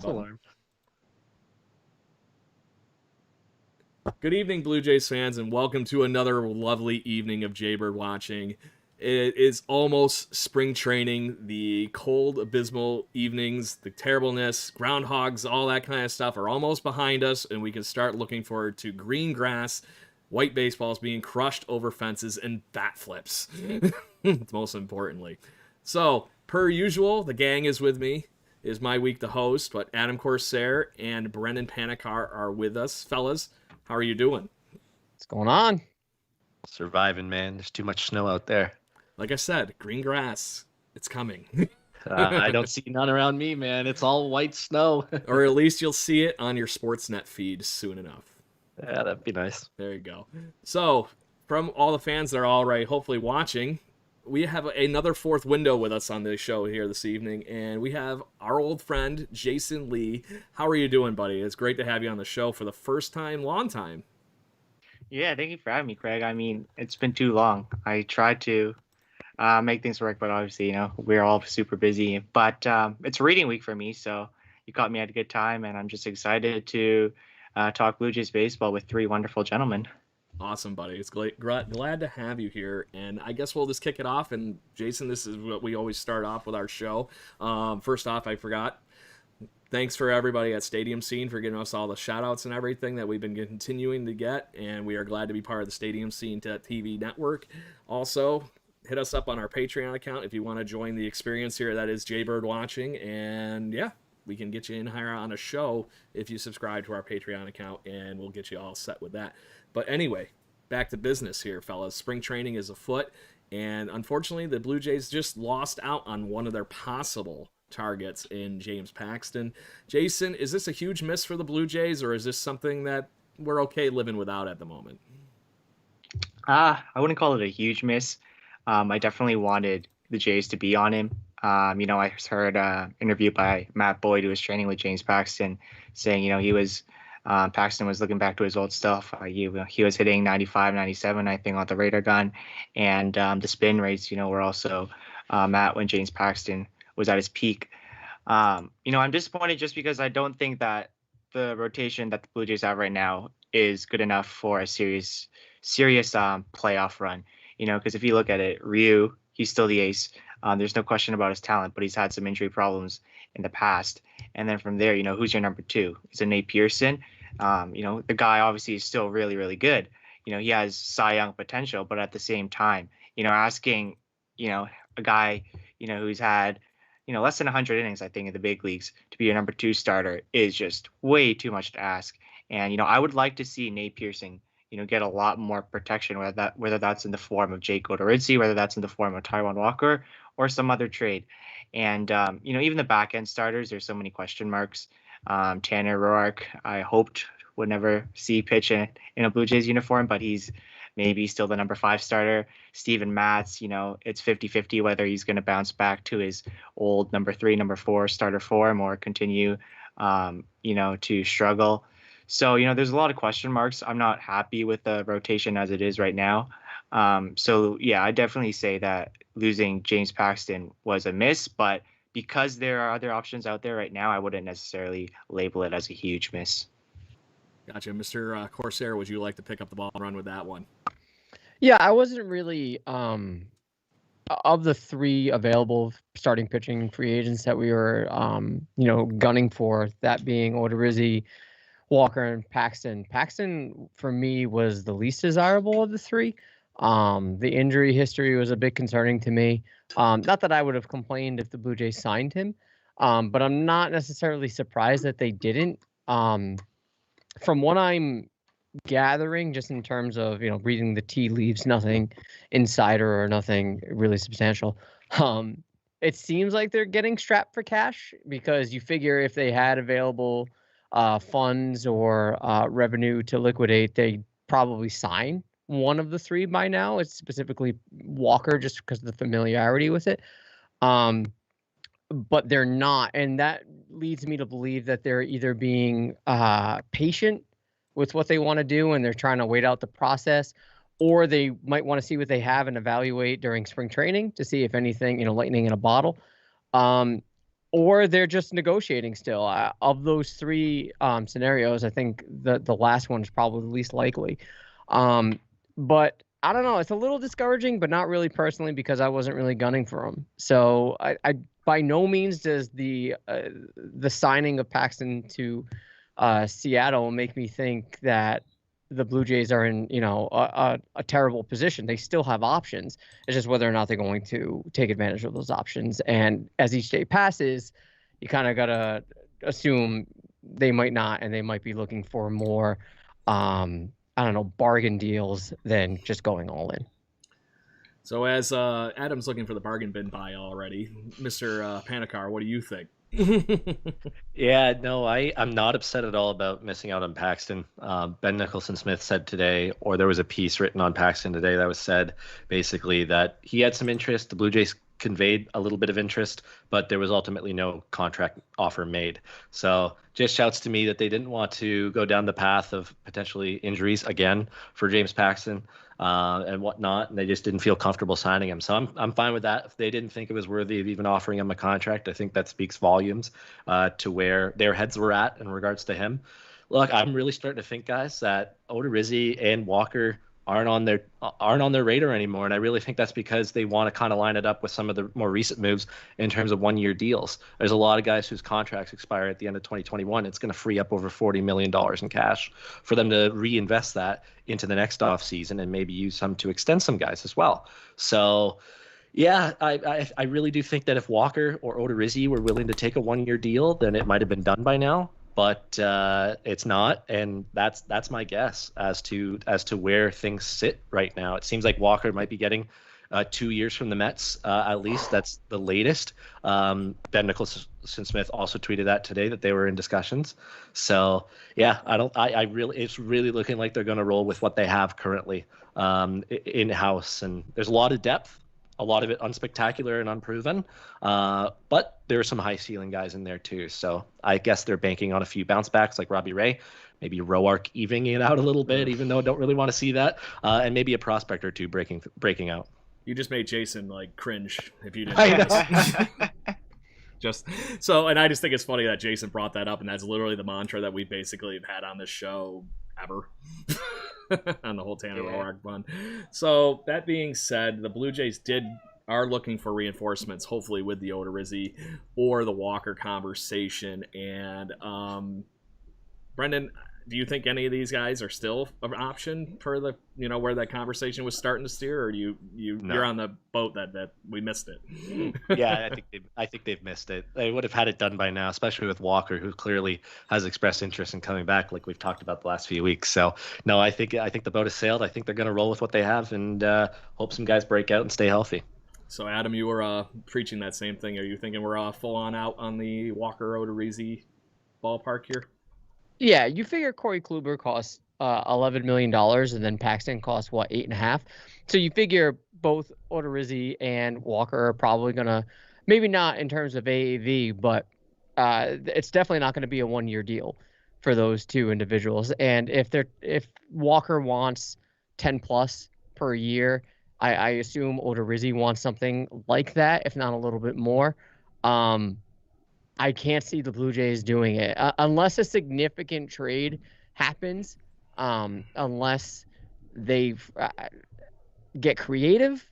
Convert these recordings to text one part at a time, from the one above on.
Alarm. Good evening, Blue Jays fans, and welcome to another lovely evening of Jaybird watching. It is almost spring training. The cold, abysmal evenings, the terribleness, groundhogs, all that kind of stuff are almost behind us, and we can start looking forward to green grass, white baseballs being crushed over fences, and bat flips, most importantly. So, per usual, the gang is with me. It is my week to host, but Adam Corsair and Brennan Panik are with us. Fellas, how are you doing? What's going on? Surviving, man. There's too much snow out there. Like I said, green grass, it's coming. I don't see none around me, man. It's all white snow. Or at least you'll see it on your Sportsnet feed soon enough. Yeah, that'd be nice. There you go. So, from all the fans that are already hopefully watching, we have another fourth window with us on the show here this evening, and we have our old friend Jason Lee. How are you doing, buddy? It's great to have you on the show for the first time, long time. Yeah, thank you for having me, Craig. I mean, it's been too long. I tried to make things work, but obviously, we're all super busy. But it's reading week for me, so you caught me at a good time, and I'm just excited to talk Blue Jays baseball with three wonderful gentlemen. Awesome, buddy. It's glad to have you here. And I guess we'll just kick it off. And Jason, this is what we always start off with our show. First off, I forgot. Thanks for everybody at Stadium Scene for giving us all the shout outs and everything that we've been continuing to get. And we are glad to be part of the Stadium Scene TV network. Also, hit us up on our Patreon account if you want to join the experience here. That is Jaybird Watching. And yeah, we can get you in higher on a show if you subscribe to our Patreon account, and we'll get you all set with that. But anyway, back to business here, fellas. Spring training is afoot, and unfortunately, the Blue Jays just lost out on one of their possible targets in James Paxton. Jason, is this a huge miss for the Blue Jays, or is this something that we're okay living without at the moment? I wouldn't call it a huge miss. I definitely wanted the Jays to be on him. I heard an interview by Matt Boyd, who was training with James Paxton, saying, he was Paxton was looking back to his old stuff. He was hitting 95, 97, I think, on the radar gun. And the spin rates, were also at when James Paxton was at his peak. I'm disappointed just because I don't think that the rotation that the Blue Jays have right now is good enough for a serious playoff run. Because if you look at it, Ryu, he's still the ace. There's no question about his talent, but he's had some injury problems in the past. And then from there, who's your number two? Is it Nate Pearson? The guy obviously is still really, really good. He has Cy Young potential, but at the same time, asking, a guy, who's had, less than 100 innings, I think, in the big leagues to be your number two starter is just way too much to ask. And, I would like to see Nate Pearson, get a lot more protection, whether that's in the form of Jake Odorizzi, whether that's in the form of Taijuan Walker or some other trade. And, even the back end starters, there's so many question marks. Tanner Roark, I hoped would never see pitch in a Blue Jays uniform, but he's maybe still the number 5 starter. Steven Matz, it's 50-50 whether he's going to bounce back to his old number 3, number 4 starter form or continue, to struggle. So, there's a lot of question marks. I'm not happy with the rotation as it is right now. So, yeah, I definitely say that losing James Paxton was a miss, but because there are other options out there right now, I wouldn't necessarily label it as a huge miss. Gotcha. Mr. Corsair, would you like to pick up the ball and run with that one? Yeah, I wasn't really of the 3 available starting pitching free agents that we were gunning for, that being Odorizzi, Walker, and Paxton. Paxton for me was the least desirable of the 3. The injury history was a bit concerning to me. Not that I would have complained if the Blue Jays signed him, but I'm not necessarily surprised that they didn't. From what I'm gathering, just in terms of reading the tea leaves, nothing insider or nothing really substantial. It seems like they're getting strapped for cash, because you figure if they had available funds or revenue to liquidate, they'd probably sign one of the 3 by now. It's specifically Walker, just because of the familiarity with it. But they're not, and that leads me to believe that they're either being patient with what they want to do and they're trying to wait out the process, or they might want to see what they have and evaluate during spring training to see if anything, lightning in a bottle. or they're just negotiating still. Of those three scenarios, I think the last one is probably the least likely. But I don't know. It's a little discouraging, but not really personally because I wasn't really gunning for him. So I by no means does the signing of Paxton to Seattle make me think that the Blue Jays are in, a terrible position. They still have options. It's just whether or not they're going to take advantage of those options. And as each day passes, you kind of got to assume they might not, and they might be looking for more, I don't know, bargain deals than just going all in. So as Adam's looking for the bargain bin buy already, Mr. Panikar, what do you think? Yeah, no, I'm not upset at all about missing out on Paxton. Ben Nicholson-Smith said today, or there was a piece written on Paxton today that was said basically that he had some interest. The Blue Jays conveyed a little bit of interest, but there was ultimately no contract offer made. So just shouts to me that they didn't want to go down the path of potentially injuries again for James Paxton and whatnot, and they just didn't feel comfortable signing him. So I'm fine with that. If they didn't think it was worthy of even offering him a contract, I think that speaks volumes to where their heads were at in regards to him. Look, I'm really starting to think, guys, that Odorizzi and Walker aren't on their radar anymore, and I really think that's because they want to kind of line it up with some of the more recent moves in terms of one-year deals. There's a lot of guys whose contracts expire at the end of 2021. It's going to free up over $40 million in cash for them to reinvest that into the next offseason and maybe use some to extend some guys as well. So yeah, I really do think that if Walker or Odorizzi were willing to take a one-year deal, then it might have been done by now. But it's not, and that's my guess as to where things sit right now. It seems like Walker might be getting 2 years from the Mets, at least. That's the latest. Ben Nicholson-Smith also tweeted that today, that they were in discussions. So yeah, it's really looking like they're going to roll with what they have currently in house, and there's a lot of depth. A lot of it unspectacular and unproven, but there are some high ceiling guys in there too. So I guess they're banking on a few bounce backs like Robbie Ray, maybe Roark evening it out a little bit, even though I don't really want to see that, and maybe a prospect or two breaking out. You just made Jason like cringe if you didn't. I know. Just so, and I just think it's funny that Jason brought that up, and that's literally the mantra that we basically have had on this show ever. On the whole Tanner Roark one. So that being said, the Blue Jays are looking for reinforcements, hopefully with the Odorizzi or the Walker conversation. And Brendan, do you think any of these guys are still an option for the where that conversation was starting to steer, or no. You're on the boat that we missed it? Yeah, I think they've missed it. They would have had it done by now, especially with Walker, who clearly has expressed interest in coming back, like we've talked about the last few weeks. So no, I think the boat has sailed. I think they're going to roll with what they have, and hope some guys break out and stay healthy. So Adam, you were preaching that same thing. Are you thinking we're full on out on the Walker Odorizzi ballpark here? Yeah, you figure Corey Kluber costs $11 million, and then Paxton costs what, 8.5. So you figure both Odorizzi and Walker are probably gonna, maybe not in terms of AAV, but it's definitely not going to be a one-year deal for those two individuals. And if Walker wants 10 plus per year, I assume Odorizzi wants something like that, if not a little bit more. I can't see the Blue Jays doing it unless a significant trade happens, unless they get creative.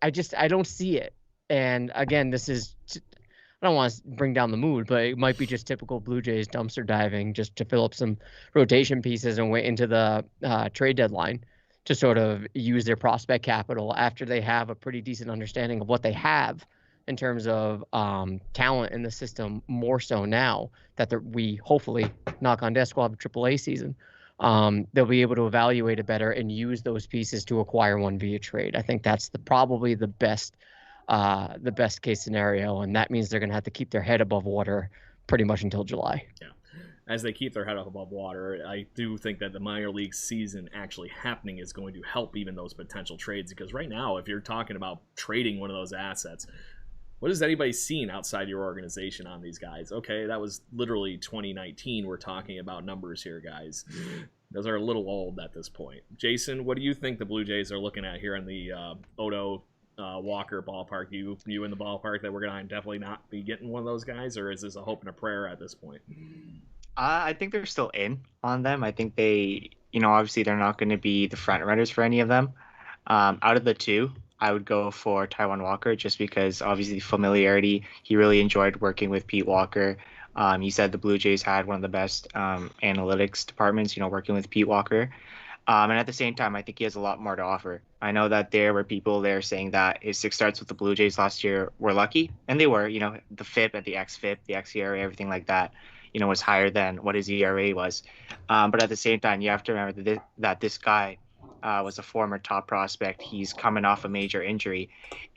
I don't see it. And again, this is, I don't want to bring down the mood, but it might be just typical Blue Jays dumpster diving just to fill up some rotation pieces and wait into the trade deadline to sort of use their prospect capital after they have a pretty decent understanding of what they have in terms of talent in the system, more so now that we hopefully, knock on desk, will have a AAA season. They'll be able to evaluate it better and use those pieces to acquire one via trade. I think that's probably the best case scenario, and that means they're going to have to keep their head above water pretty much until July. Yeah. As they keep their head up above water, I do think that the minor league season actually happening is going to help even those potential trades, because right now, if you're talking about trading one of those assets, what has anybody seen outside your organization on these guys? Okay, that was literally 2019. We're talking about numbers here, guys. Those are a little old at this point. Jason, what do you think the Blue Jays are looking at here in the Odo Walker ballpark? You in the ballpark that we're gonna definitely not be getting one of those guys, or is this a hope and a prayer at this point? I think they're still in on them. I think they, obviously they're not going to be the front runners for any of them. Out of the two, I would go for Taiwan Walker just because obviously familiarity. He really enjoyed working with Pete Walker. He said the Blue Jays had one of the best analytics departments, working with Pete Walker. And at the same time, I think he has a lot more to offer. I know that there were people there saying that his 6 starts with the Blue Jays last year were lucky, and they were. The FIP and the xFIP, the xERA, everything like that, was higher than what his ERA was. But at the same time, you have to remember that this guy was a former top prospect. He's coming off a major injury,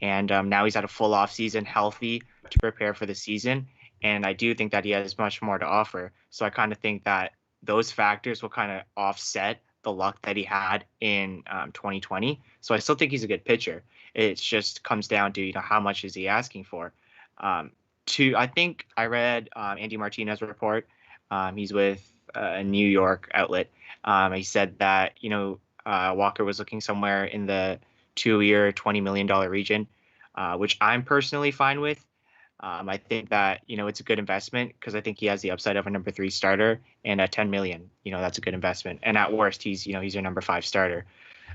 and now he's had a full off season, healthy to prepare for the season. And I do think that he has much more to offer. So I kind of think that those factors will kind of offset the luck that he had in 2020. So I still think he's a good pitcher. It just comes down to how much is he asking for. I think I read Andy Martinez's report. He's with a New York outlet. He said that Walker was looking somewhere in the 2-year, $20 million region, which I'm personally fine with. I think that it's a good investment because I think he has the upside of a number 3 starter, and at 10 million, that's a good investment. And at worst, he's your number 5 starter.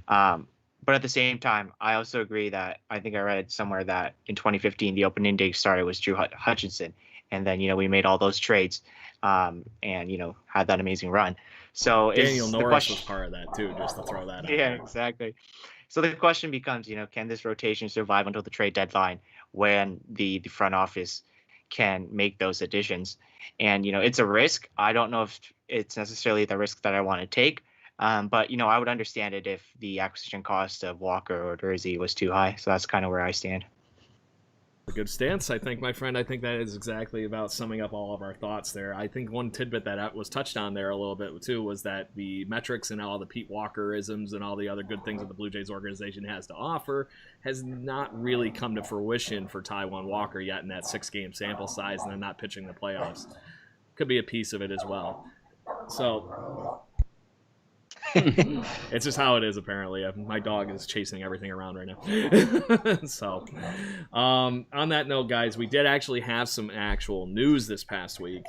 But at the same time, I also agree that I think I read somewhere that in 2015 the opening day starter was Drew Hutchinson, and then we made all those trades, and had that amazing run. So Daniel Norris was part of that too, just to throw that out. Yeah, exactly. So the question becomes, can this rotation survive until the trade deadline when the front office can make those additions? And, it's a risk. I don't know if it's necessarily the risk that I want to take. But, I would understand it if the acquisition cost of Walker or Jersey was too high. So that's kind of where I stand. A good stance, I think, my friend. I think that is exactly about summing up all of our thoughts there. I think one tidbit that was touched on there a little bit too was that the metrics and all the Pete Walker-isms and all the other good things that the Blue Jays organization has to offer has not really come to fruition for Taiwan Walker yet in that 6-game sample size, and then not pitching the playoffs. Could be a piece of it as well. So it's just how it is, apparently. My dog is chasing everything around right now. So on that note, guys, we did actually have some actual news this past week.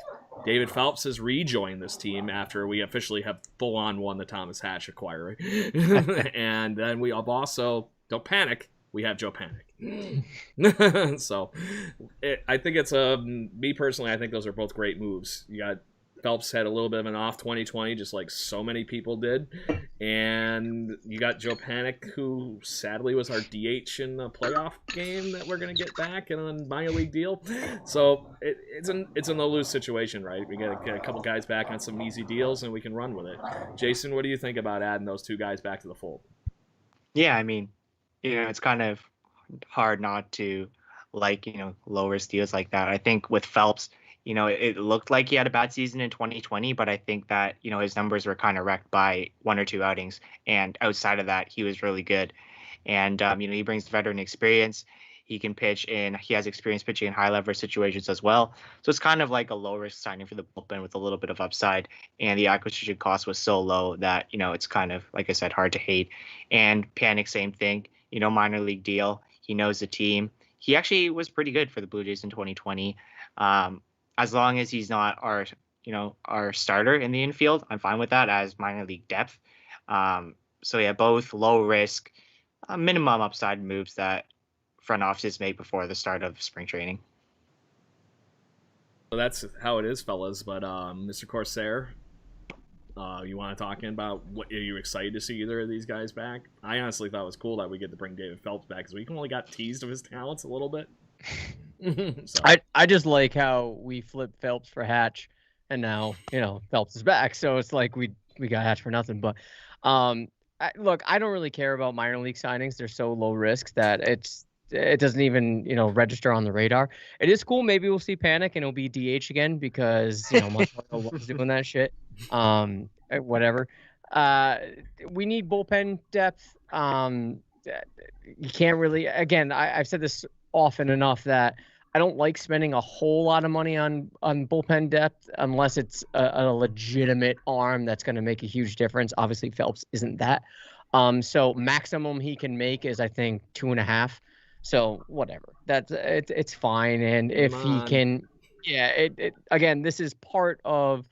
David Phelps has rejoined this team after we officially have full-on won the Thomas Hatch acquiring. And then we have also, don't panic, we have Joe Panik. So I think it's me personally, I think those are both great moves. You got Phelps had a little bit of an off 2020, just like so many people did. And you got Joe Panik, who sadly was our DH in the playoff game that we're going to get back in a minor league deal. So it's a no-lose situation, right? We get a couple guys back on some easy deals, and we can run with it. Jason, what do you think about adding those 2 guys back to the fold? Yeah, I mean, it's kind of hard not to like, low-risk deals like that. I think with Phelps, it looked like he had a bad season in 2020, but I think that, his numbers were kind of wrecked by 1 or 2 outings. And outside of that, he was really good. And, he brings veteran experience. He can pitch he has experience pitching in high leverage situations as well. So it's kind of like a low risk signing for the bullpen with a little bit of upside. And the acquisition cost was so low that, it's kind of, like I said, hard to hate. And Panik, same thing, minor league deal. He knows the team. He actually was pretty good for the Blue Jays in 2020. As long as he's not our starter in the infield, I'm fine with that as minor league depth. So yeah, both low risk, minimum upside moves that front offices make before the start of spring training. So that's how it is, fellas. But Mr. Corsair, you want to talk about what are you excited to see either of these guys back? I honestly thought it was cool that we get to bring David Phelps back because we only got teased of his talents a little bit. So. I just like how we flipped Phelps for Hatch, and now Phelps is back, so it's like we got Hatch for nothing. But look, I don't really care about minor league signings. They're so low risk that it doesn't even register on the radar. It is cool. Maybe we'll see Panik and it'll be DH again because Montoya was doing that shit. Whatever. We need bullpen depth. You can't really. Again, I've said this often enough that I don't like spending a whole lot of money on bullpen depth unless it's a legitimate arm that's going to make a huge difference. Obviously, Phelps isn't that. So maximum he can make is, I think, 2.5. So whatever, it's fine. And if Come he on. can, yeah, again, this is part of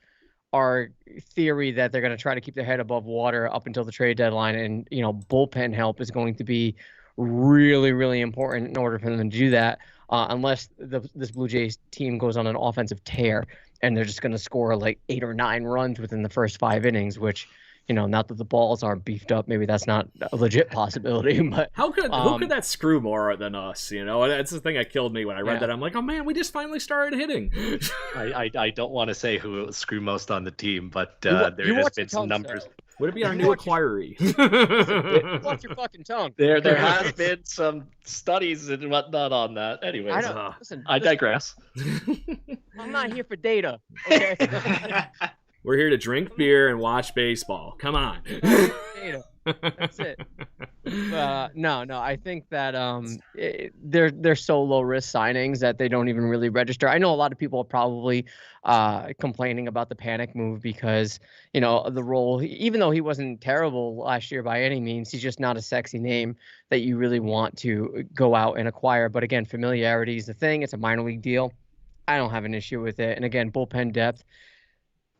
our theory that they're going to try to keep their head above water up until the trade deadline, and bullpen help is going to be really, really important in order for them to do that. Unless this Blue Jays team goes on an offensive tear and they're just going to score like 8 or 9 runs within the first 5 innings, which not that the balls aren't beefed up, maybe that's not a legit possibility. But who could that screw more than us? And that's the thing that killed me when I read that. I'm like, oh man, we just finally started hitting. I don't want to say who will screw most on the team, but you there has watch been your some tongue, numbers. sir. Would it be our new acquiree? Watch your fucking tongue. There has been some studies and whatnot on that. Anyways, I don't listen. I digress. I'm not here for data. Okay. We're here to drink beer and watch baseball. Come on. Data. That's it. No. I think that they're so low risk signings that they don't even really register. I know a lot of people are probably complaining about the Panik move because the role, even though he wasn't terrible last year by any means, he's just not a sexy name that you really want to go out and acquire. But again, familiarity is the thing. It's a minor league deal. I don't have an issue with it. And again, bullpen depth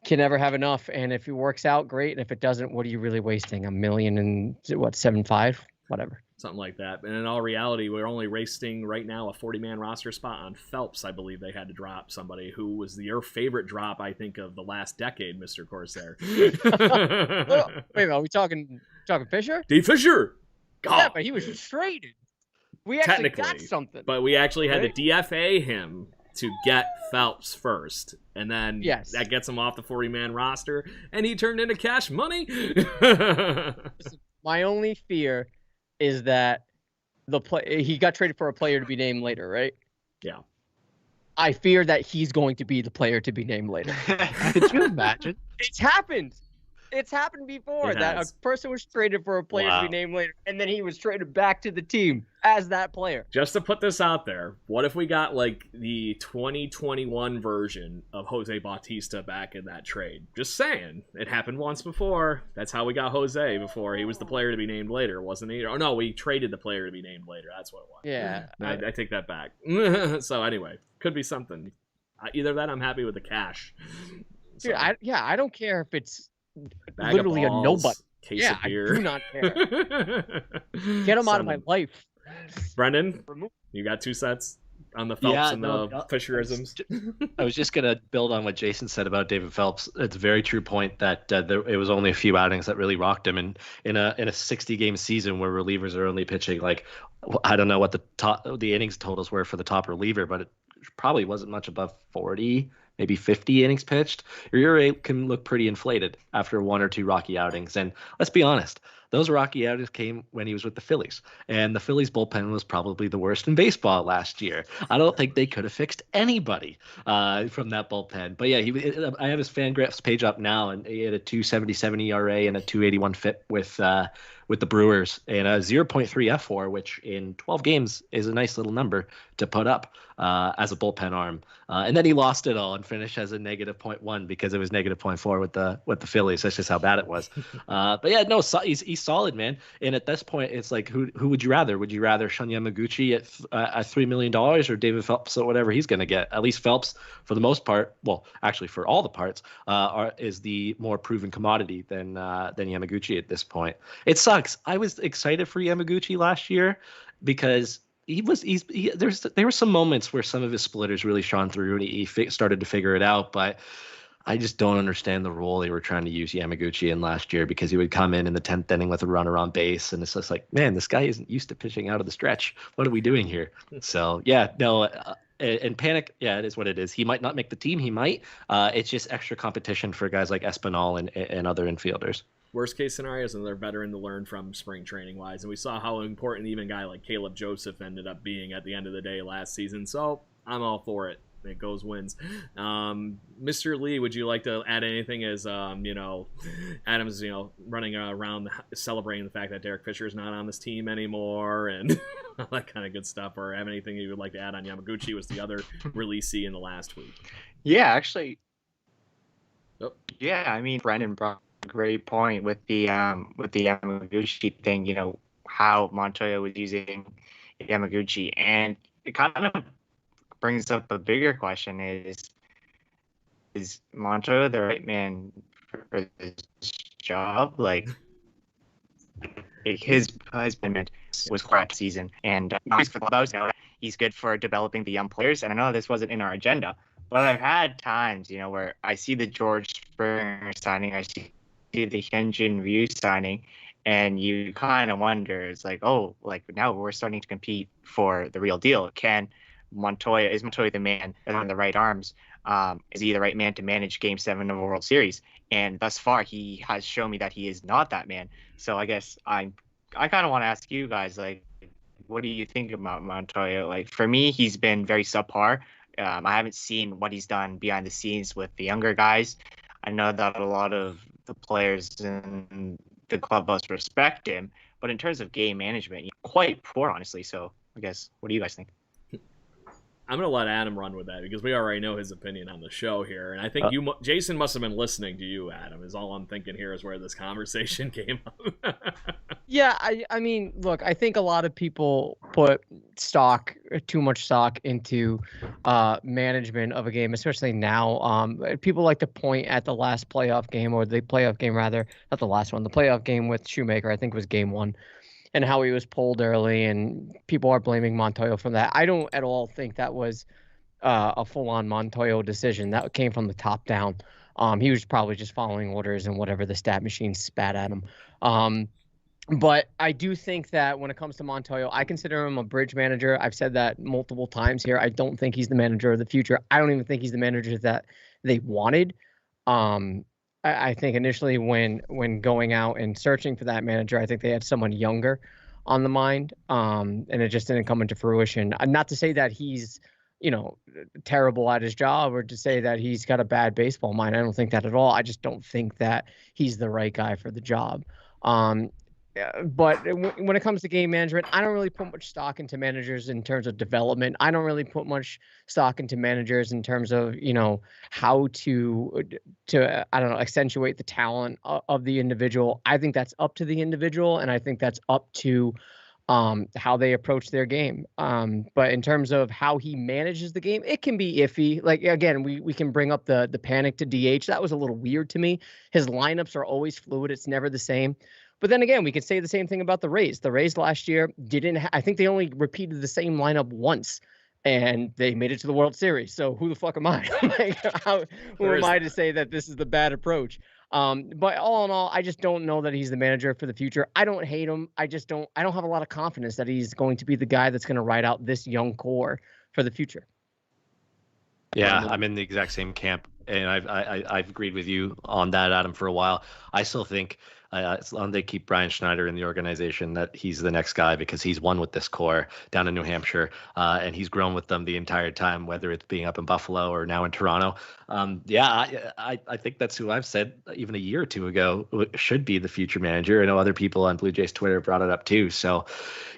can never have enough. And if it works out, great. And if it doesn't, what are you really wasting? $1 million and 7.5, whatever. Something like that. And in all reality, we're only wasting right now a 40-man roster spot on Phelps. I believe they had to drop somebody who was your favorite drop, I think, of the last decade, Mr. Corsair. Wait a minute, are we talking Fisher? D. Fisher! God. Yeah, but he was traded. We actually got something. But we actually had to DFA him to get Phelps first, and then that gets him off the 40-man roster, and he turned into cash money. My only fear is that he got traded for a player to be named later, right? Yeah. I fear that he's going to be the player to be named later. Could you imagine? It's happened. It's happened before that a person was traded for a player to be named later, and then he was traded back to the team as that player. Just to put this out there, what if we got like the 2021 version of Jose Bautista back in that trade? Just saying. It happened once before. That's how we got Jose before. He was the player to be named later, wasn't he? Or no, we traded the player to be named later. That's what it was. Yeah. I take that back. So anyway, could be something. Either that, I'm happy with the cash. Dude, I don't care if it's bag literally of balls, a nobody. Case of beer. I do not care. Get him out of my life. Brendan, you got 2 sets on the Phelps and the Fisherisms. I was just gonna build on what Jason said about David Phelps. It's a very true point that it was only a few outings that really rocked him, and in a 60-game season where relievers are only pitching like, I don't know what the innings totals were for the top reliever, but it probably wasn't much above 40. Maybe 50 innings pitched, your rate can look pretty inflated after 1 or 2 rocky outings. And let's be honest, those rocky outings came when he was with the Phillies. And the Phillies bullpen was probably the worst in baseball last year. I don't think they could have fixed anybody from that bullpen. But yeah, I have his Fangraphs page up now, and he had a 2.77 ERA and a 2.81 FIP with the Brewers, and a 0.3 F4, which in 12 games is a nice little number to put up as a bullpen arm. And then he lost it all and finished as a negative 0.1 because it was negative 0.4 with the Phillies. That's just how bad it was. But yeah, no, he's solid, man. And at this point, it's like, who would you rather? Would you rather Shun Yamaguchi at $3 million or David Phelps at whatever he's going to get? At least Phelps, for the most part, well, actually for all the parts, is the more proven commodity than Yamaguchi at this point. It sucks. I was excited for Yamaguchi last year because there were some moments where some of his splitters really shone through and he started to figure it out, but I just don't understand the role they were trying to use Yamaguchi in last year, because he would come in the 10th inning with a runner on base, and it's just like, man, this guy isn't used to pitching out of the stretch. What are we doing here? So yeah, no. And Panik, yeah, it is what it is. He might not make the team. He might. It's just extra competition for guys like Espinal and other infielders. Worst case scenario is another veteran to learn from spring training wise. And we saw how important even a guy like Caleb Joseph ended up being at the end of the day last season. So I'm all for it. It goes wins. Mr. Lee, would you like to add anything as, Adam's, running around celebrating the fact that Derek Fisher is not on this team anymore and all that kind of good stuff, or have anything you would like to add on Yamaguchi? Was the other releasee in the last week? Yeah, actually. Oh. Yeah, I mean, Brendan brought a great point with the Yamaguchi thing, how Montoya was using Yamaguchi. And it kind of brings up a bigger question: is Montoya the right man for this job? Like his husband was correct season, and he's for those. He's good for developing the young players. And I know this wasn't in our agenda, but I've had times, where I see the George Springer signing, I see the Hyunjin Ryu signing, and you kind of wonder, it's like, oh, like now we're starting to compete for the real deal. Is Montoya the man on the right arms? Is he the right man to manage Game 7 of a World Series? And thus far, he has shown me that he is not that man. So I guess I kind of want to ask you guys, like, what do you think about Montoya? Like, for me, he's been very subpar. I haven't seen what he's done behind the scenes with the younger guys. I know that a lot of the players in the clubhouse respect him, but in terms of game management, he's quite poor, honestly. So I guess, what do you guys think? I'm going to let Adam run with that because we already know his opinion on the show here. And I think Jason must have been listening to you, Adam, is all I'm thinking here is where this conversation came up. Yeah, I mean, look, I think a lot of people put too much stock into management of a game, especially now. People like to point at the last playoff game, or the playoff game rather, not the last one, the playoff game with Shoemaker, I think was game 1. And how he was pulled early, and people are blaming Montoya for that. I don't at all think that was a full-on Montoya decision. That came from the top down. He was probably just following orders and whatever the stat machine spat at him. But I do think that when it comes to Montoya, I consider him a bridge manager. I've said that multiple times here. I don't think he's the manager of the future. I don't even think he's the manager that they wanted. I think initially when going out and searching for that manager, I think they had someone younger on the mind, and it just didn't come into fruition. Not to say that he's, terrible at his job, or to say that he's got a bad baseball mind. I don't think that at all. I just don't think that he's the right guy for the job. But when it comes to game management, I don't really put much stock into managers in terms of development. I don't really put much stock into managers in terms of, how to I don't know, accentuate the talent of the individual. I think that's up to the individual, and I think that's up to how they approach their game. But in terms of how he manages the game, it can be iffy. Like, again, we can bring up the Panik to DH. That was a little weird to me. His lineups are always fluid. It's never the same. But then again, we could say the same thing about the Rays. The Rays last year I think they only repeated the same lineup once, and they made it to the World Series. So who the fuck am I? Who am I to say that this is the bad approach? But all in all, I just don't know that he's the manager for the future. I don't hate him. I don't have a lot of confidence that he's going to be the guy that's going to ride out this young core for the future. Yeah, I'm in the exact same camp, and I've agreed with you on that, Adam, for a while. I still think as long as they keep Brian Schneider in the organization, that he's the next guy, because he's won with this core down in New Hampshire, and he's grown with them the entire time, whether it's being up in Buffalo or now in Toronto. I think that's who I've said even a year or two ago should be the future manager. I know other people on Blue Jays Twitter brought it up too. So,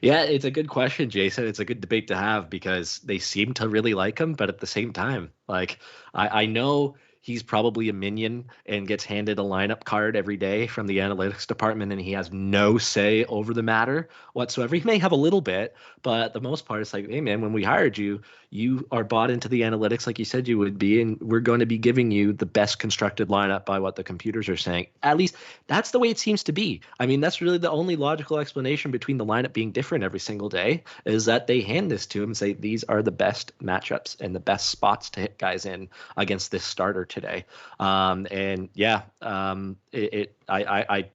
yeah, it's a good question, Jason. It's a good debate to have, because they seem to really like him, but at the same time, like I know he's probably a minion and gets handed a lineup card every day from the analytics department, and he has no say over the matter whatsoever. He may have a little bit, but the most part, it's like, hey, man, when we hired you, you are bought into the analytics like you said you would be, and we're going to be giving you the best constructed lineup by what the computers are saying. At least that's the way it seems to be. I mean, that's really the only logical explanation between the lineup being different every single day, is that they hand this to him and say, these are the best matchups and the best spots to hit guys in against this starter today. I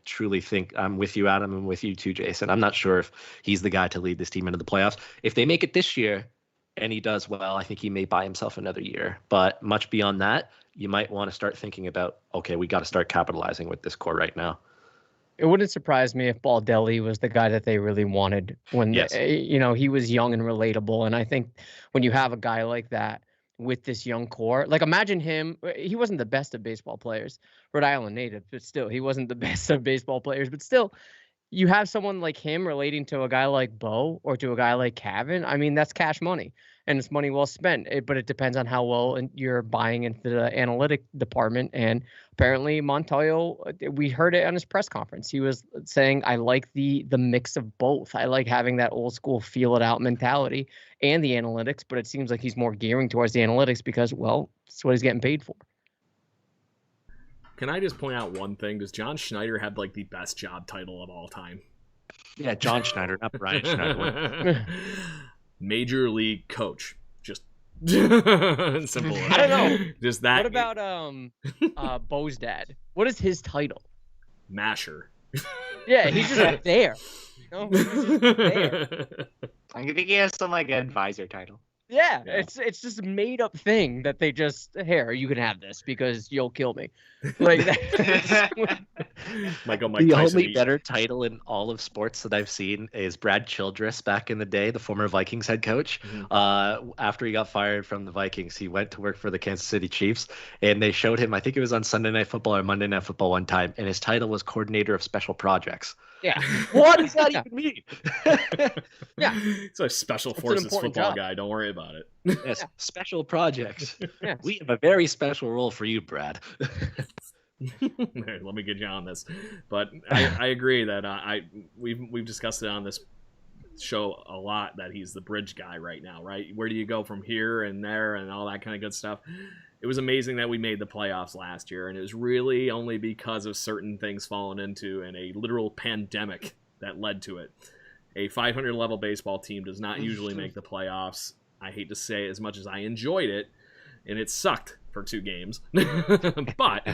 truly think I'm with you, Adam, and with you too, Jason. I'm not sure if he's the guy to lead this team into the playoffs. If they make it this year and he does well, I think he may buy himself another year. But much beyond that, you might want to start thinking about, okay, we got to start capitalizing with this core right now. It wouldn't surprise me if Baldelli was the guy that they really wanted when, Yes. He was young and relatable. And I think when you have a guy like that with this young core, like, imagine him. He wasn't the best of baseball players, Rhode Island native, but still, he wasn't the best of baseball players. But still, you have someone like him relating to a guy like Bo or to a guy like Cavan. I mean, that's cash money. and it's money well spent. But it depends on how well you're buying into the analytic department. And apparently Montoyo, we heard it on his press conference. He was saying, "I like the mix of both. I like having that old school feel it out mentality and the analytics." But it seems like he's more gearing towards the analytics because, well, that's what he's getting paid for. Can I just point out one thing? Does John Schneider have like the best job title of all time? Yeah, John Schneider, not Brian Schneider. Major league coach. Just simple. I don't know. Just that. What about Bo's dad? What is his title? Masher. Yeah, he's just there. You know? He's just there. I think he has some like advisor title. Yeah, it's just a made up thing that they just, here, you can have this because you'll kill me. Like that. Mike the Tyson only better title in all of sports that I've seen is Brad Childress back in the day, the former Vikings head coach. Mm-hmm. After he got fired from the Vikings, he went to work for the Kansas City Chiefs, and they showed him, I think it was on Sunday Night Football or Monday Night Football one time, and his title was coordinator of special projects. Yeah. What does that even mean? Yeah. It's a special forces football guy. Don't worry about it. Yes, special projects. Yes. We have a very special role for you, Brad. Let me get you on this. But I agree that we've discussed it on this show a lot that he's the bridge guy right now, right? Where do you go from here and there and all that kind of good stuff? It was amazing that we made the playoffs last year, and it was really only because of certain things falling into and a literal pandemic that led to it. A 500 level baseball team does not usually make the playoffs. I hate to say, as much as I enjoyed it, and it sucked for 2 games. But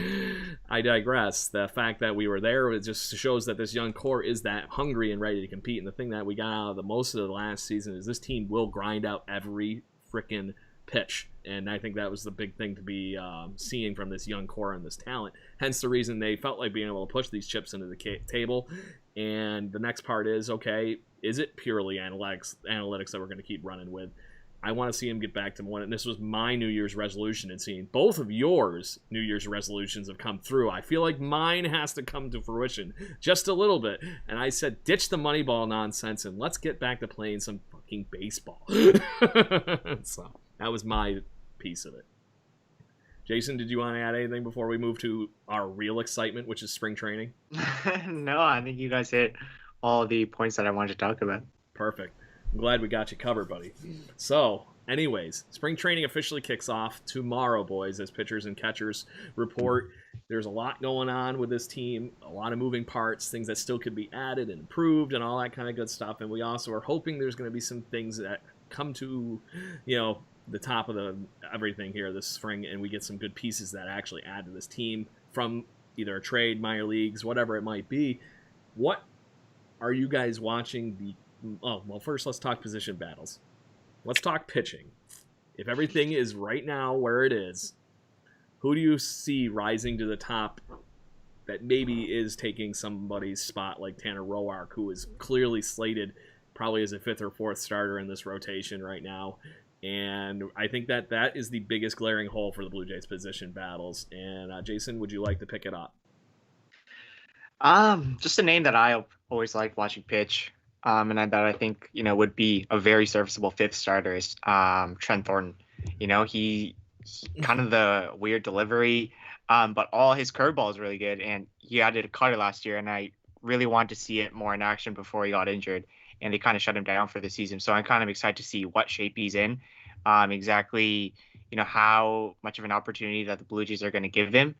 I digress. The fact that we were there, it just shows that this young core is that hungry and ready to compete. And the thing that we got out of the most of the last season is this team will grind out every freaking pitch. And I think that was the big thing to be seeing from this young core and this talent. Hence the reason they felt like being able to push these chips into the table. And the next part is, okay, is it purely analytics that we're going to keep running with? I want to see him get back to one. And this was my New Year's resolution, and seeing both of yours New Year's resolutions have come through. I feel like mine has to come to fruition just a little bit. And I said, ditch the Moneyball nonsense and let's get back to playing some fucking baseball. So that was my piece of it. Jason, did you want to add anything before we move to our real excitement, which is spring training? No, I think you guys hit all the points that I wanted to talk about. Perfect. I'm glad we got you covered, buddy. So, anyways, spring training officially kicks off tomorrow, boys, as pitchers and catchers report. There's a lot going on with this team, a lot of moving parts, things that still could be added and improved and all that kind of good stuff. And we also are hoping there's going to be some things that come to, the top of everything here this spring, and we get some good pieces that actually add to this team from either a trade, minor leagues, whatever it might be. What are you guys watching first let's talk position battles. Let's talk pitching. If everything is right now where it is, who do you see rising to the top that maybe is taking somebody's spot, like Tanner Roark, who is clearly slated probably as a 5th or 4th starter in this rotation right now? And I think that is the biggest glaring hole for the Blue Jays position battles. And Jason, would you like to pick it up? Just a name that I always liked watching pitch, and that I think would be a very serviceable 5th starter is Trent Thornton. He kind of the weird delivery, but all his curveball is really good, and he added a cutter last year, and I really wanted to see it more in action before he got injured, and they kind of shut him down for the season. So I'm kind of excited to see what shape he's in, exactly how much of an opportunity that the Blue Jays are going to give him,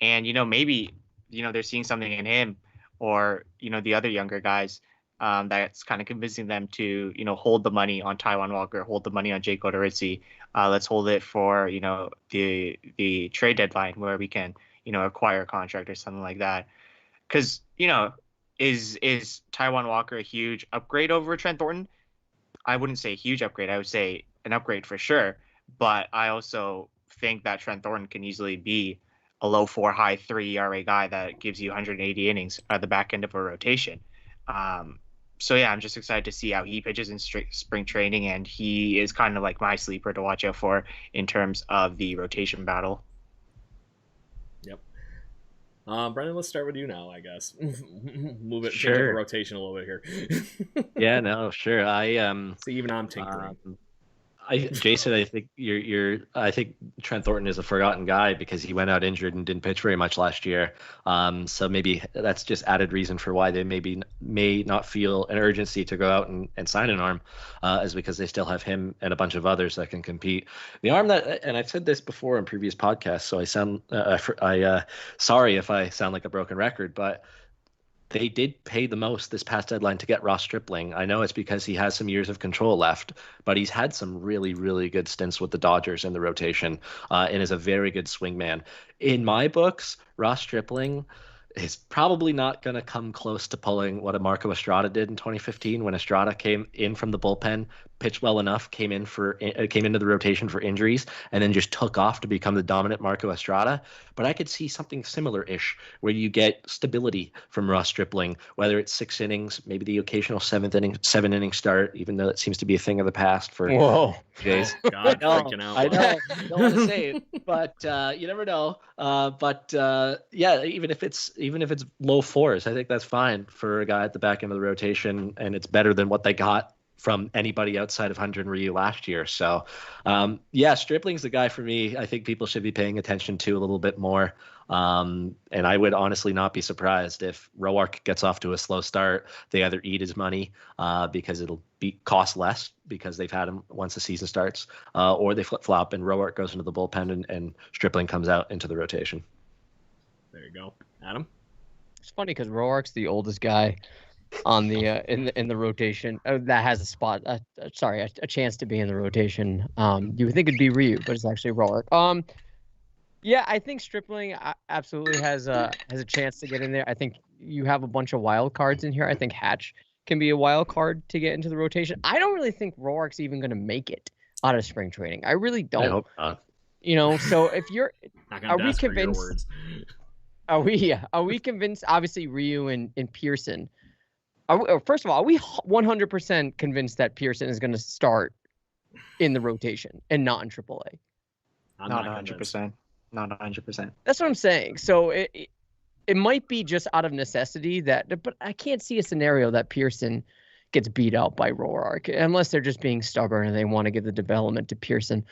and maybe they're seeing something in him or the other younger guys. That's kind of convincing them to, hold the money on Taijuan Walker, hold the money on Jake Odorizzi. Let's hold it for, the trade deadline where we can, acquire a contract or something like that. Because, is Taijuan Walker a huge upgrade over Trent Thornton? I wouldn't say a huge upgrade. I would say an upgrade for sure. But I also think that Trent Thornton can easily be a low 4, high 3 ERA guy that gives you 180 innings at the back end of a rotation. So yeah, I'm just excited to see how he pitches in spring training, and he is kind of like my sleeper to watch out for in terms of the rotation battle. Yep. Brendan, let's start with you now, I guess. Move it, sure. Change the rotation a little bit here. Yeah, no, sure. So even I'm tinkering. Jason, I think I think Trent Thornton is a forgotten guy because he went out injured and didn't pitch very much last year. So maybe that's just added reason for why they may not feel an urgency to go out and sign an arm, is because they still have him and a bunch of others that can compete. The arm that, and I've said this before in previous podcasts, so sorry if I sound like a broken record, but they did pay the most this past deadline to get Ross Stripling. I know it's because he has some years of control left, but he's had some really, really good stints with the Dodgers in the rotation, and is a very good swingman. In my books, Ross Stripling is probably not going to come close to pulling what a Marco Estrada did in 2015 when Estrada came in from the bullpen, pitched well enough, came into the rotation for injuries, and then just took off to become the dominant Marco Estrada. But I could see something similar-ish where you get stability from Ross Stripling, whether it's 6 innings, maybe the occasional 7-inning start, even though it seems to be a thing of the past for Jays. God, freaking out. I know. I don't want to say it, but you never know. Yeah, even if it's low 4s, I think that's fine for a guy at the back end of the rotation, and it's better than what they got from anybody outside of Hunter and Ryu last year. So, yeah, Stripling's the guy for me. I think people should be paying attention to a little bit more. And I would honestly not be surprised if Roark gets off to a slow start. They either eat his money because it'll cost less because they've had him once the season starts, or they flip-flop and Roark goes into the bullpen and Stripling comes out into the rotation. There you go. Adam? It's funny because Roark's the oldest guy on the in the rotation that has a spot. A chance to be in the rotation. You would think it'd be Ryu, but it's actually Roark. Yeah, I think Stripling absolutely has a chance to get in there. I think you have a bunch of wild cards in here. I think Hatch can be a wild card to get into the rotation. I don't really think Roark's even going to make it out of spring training. I really don't. I hope not. You know, so if you're, are we convinced? Are we convinced? Obviously, Ryu and Pearson. First of all, are we 100% convinced that Pearson is going to start in the rotation and not in AAA? I'm not 100%. Not 100%. That's what I'm saying. So it might be just out of necessity but I can't see a scenario that Pearson gets beat out by Roark unless they're just being stubborn and they want to give the development to Pearson.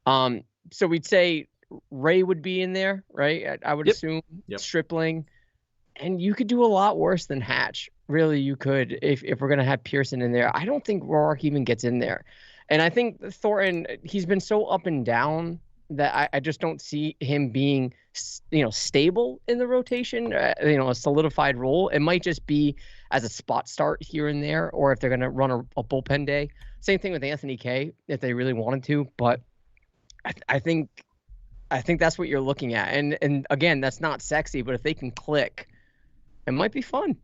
So we'd say Ray would be in there, right? I would assume Stripling, and you could do a lot worse than Hatch. Really, you could if we're gonna have Pearson in there. I don't think Roark even gets in there, and I think Thornton, he's been so up and down that I just don't see him being, stable in the rotation. A solidified role. It might just be as a spot start here and there, or if they're gonna run a bullpen day. Same thing with Anthony Kay if they really wanted to, but I think that's what you're looking at, and again, that's not sexy, but if they can click, it might be fun.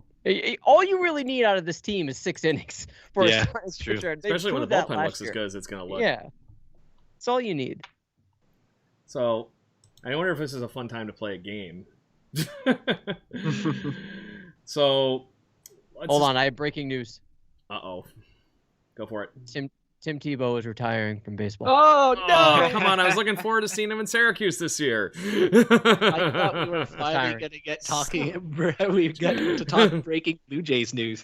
All you really need out of this team is 6 innings for a starting pitcher. Especially when the bullpen looks as good as it's going to look. Yeah, that's all you need. So, I wonder if this is a fun time to play a game. So, hold on, I have breaking news. Uh-oh. Go for it. Tim Tebow is retiring from baseball. Oh, no! Oh, come on. I was looking forward to seeing him in Syracuse this year. I thought we were finally going to get talking. We got to talk breaking Blue Jays news.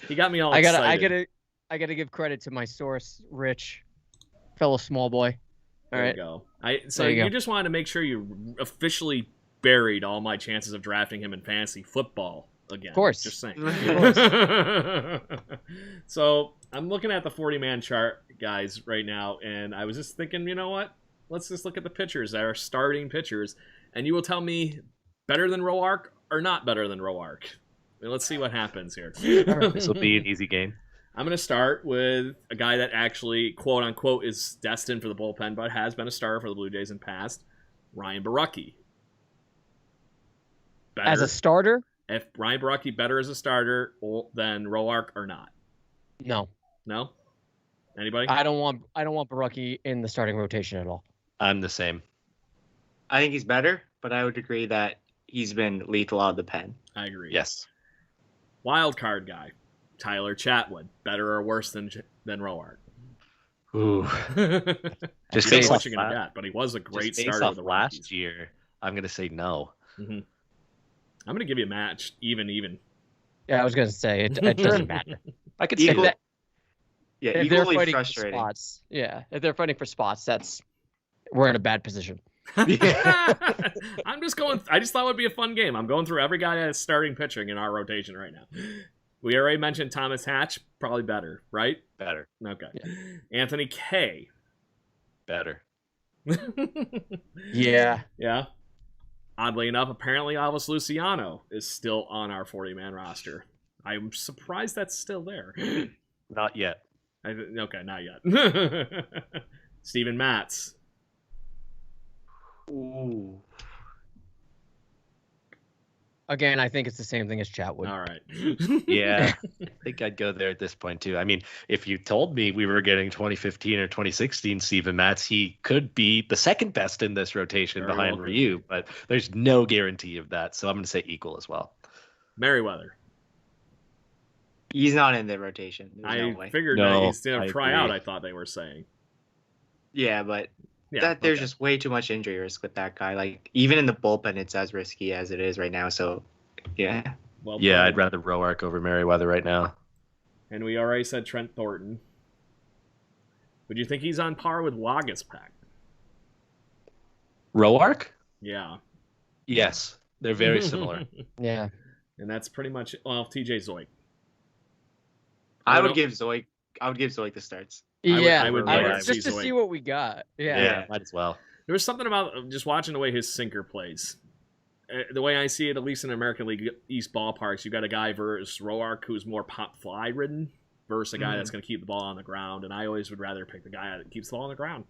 He got me all excited. I gotta give credit to my source, Rich, fellow small boy. All right. There you go. So you just wanted to make sure you officially buried all my chances of drafting him in fantasy football again. Of course. Just saying. Of course. So I'm looking at the 40-man chart, guys, right now, and I was just thinking, you know what? Let's just look at the pitchers that are starting pitchers, and you will tell me better than Roark or not better than Roark. Let's see what happens here. This will be an easy game. I'm going to start with a guy that actually, quote-unquote, is destined for the bullpen, but has been a starter for the Blue Jays in past, Ryan Borucki. Better, as a starter? If Ryan Borucki better as a starter than Roark or not? No. No? Anybody? I don't want Borucki in the starting rotation at all. I'm the same. I think he's better, but I would agree that he's been lethal out of the pen. I agree. Yes. Wild card guy, Tyler Chatwood. Better or worse than Roark? Ooh. Just based what you're gonna get, but he was a great starter off with the last year. I'm gonna say no. Mm-hmm. I'm gonna give you a match, even. Yeah, I was gonna say it doesn't matter. I could say that. Yeah, If they're equally fighting for frustrating. spots, if they're fighting for spots, we're in a bad position. Yeah. I'm just going. I just thought it would be a fun game. I'm going through every guy that's starting pitching in our rotation right now. We already mentioned Thomas Hatch, probably better, right? Better. Okay. Yeah. Anthony K. Better. Yeah. Yeah. Oddly enough, apparently Alvis Luciano is still on our 40-man roster. I'm surprised that's still there. Not yet. Okay, not yet. Steven Matz. Ooh. Again, I think it's the same thing as Chatwood. All right. Yeah, I think I'd go there at this point too. I mean, if you told me we were getting 2015 or 2016 Steven Matz, he could be the second best in this rotation Very behind well Ryu, but there's no guarantee of that. So I'm going to say equal as well. Merriweather. He's not in the rotation. There's I no way. figured No, that he's going I to try agree. out, I thought they were saying. Yeah, but Yeah, there's okay. just way too much injury risk with that guy. Like even in the bullpen, it's as risky as it is right now. So, yeah. Well Yeah, played. I'd rather Roark over Merriweather right now. And we already said Trent Thornton. Would you think he's on par with Waguespack? Roark? Yeah. Yes, they're very similar. Yeah. And that's pretty much TJ Zoik. I would don't- give Zoik. I would give Zoik the starts. I would rather just to see see Zoik. what we got. Yeah. Yeah. Might as well. There was something about just watching the way his sinker plays. The way I see it, at least in American League East ballparks, you got a guy versus Roark who's more pop fly ridden versus a guy that's going to keep the ball on the ground. And I always would rather pick the guy that keeps the ball on the ground.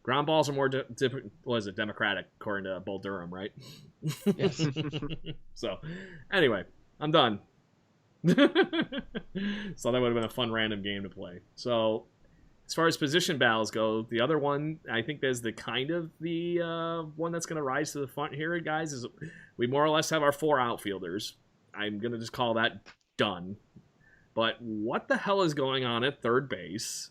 Ground balls are more democratic, according to Bull Durham, right? Yes. So, anyway, I'm done. So that would have been a fun random game to play. So, as far as position battles go, the other one I think there's the one that's going to rise to the front here, guys. Is we more or less have our 4 outfielders. I'm going to just call that done. But what the hell is going on at third base?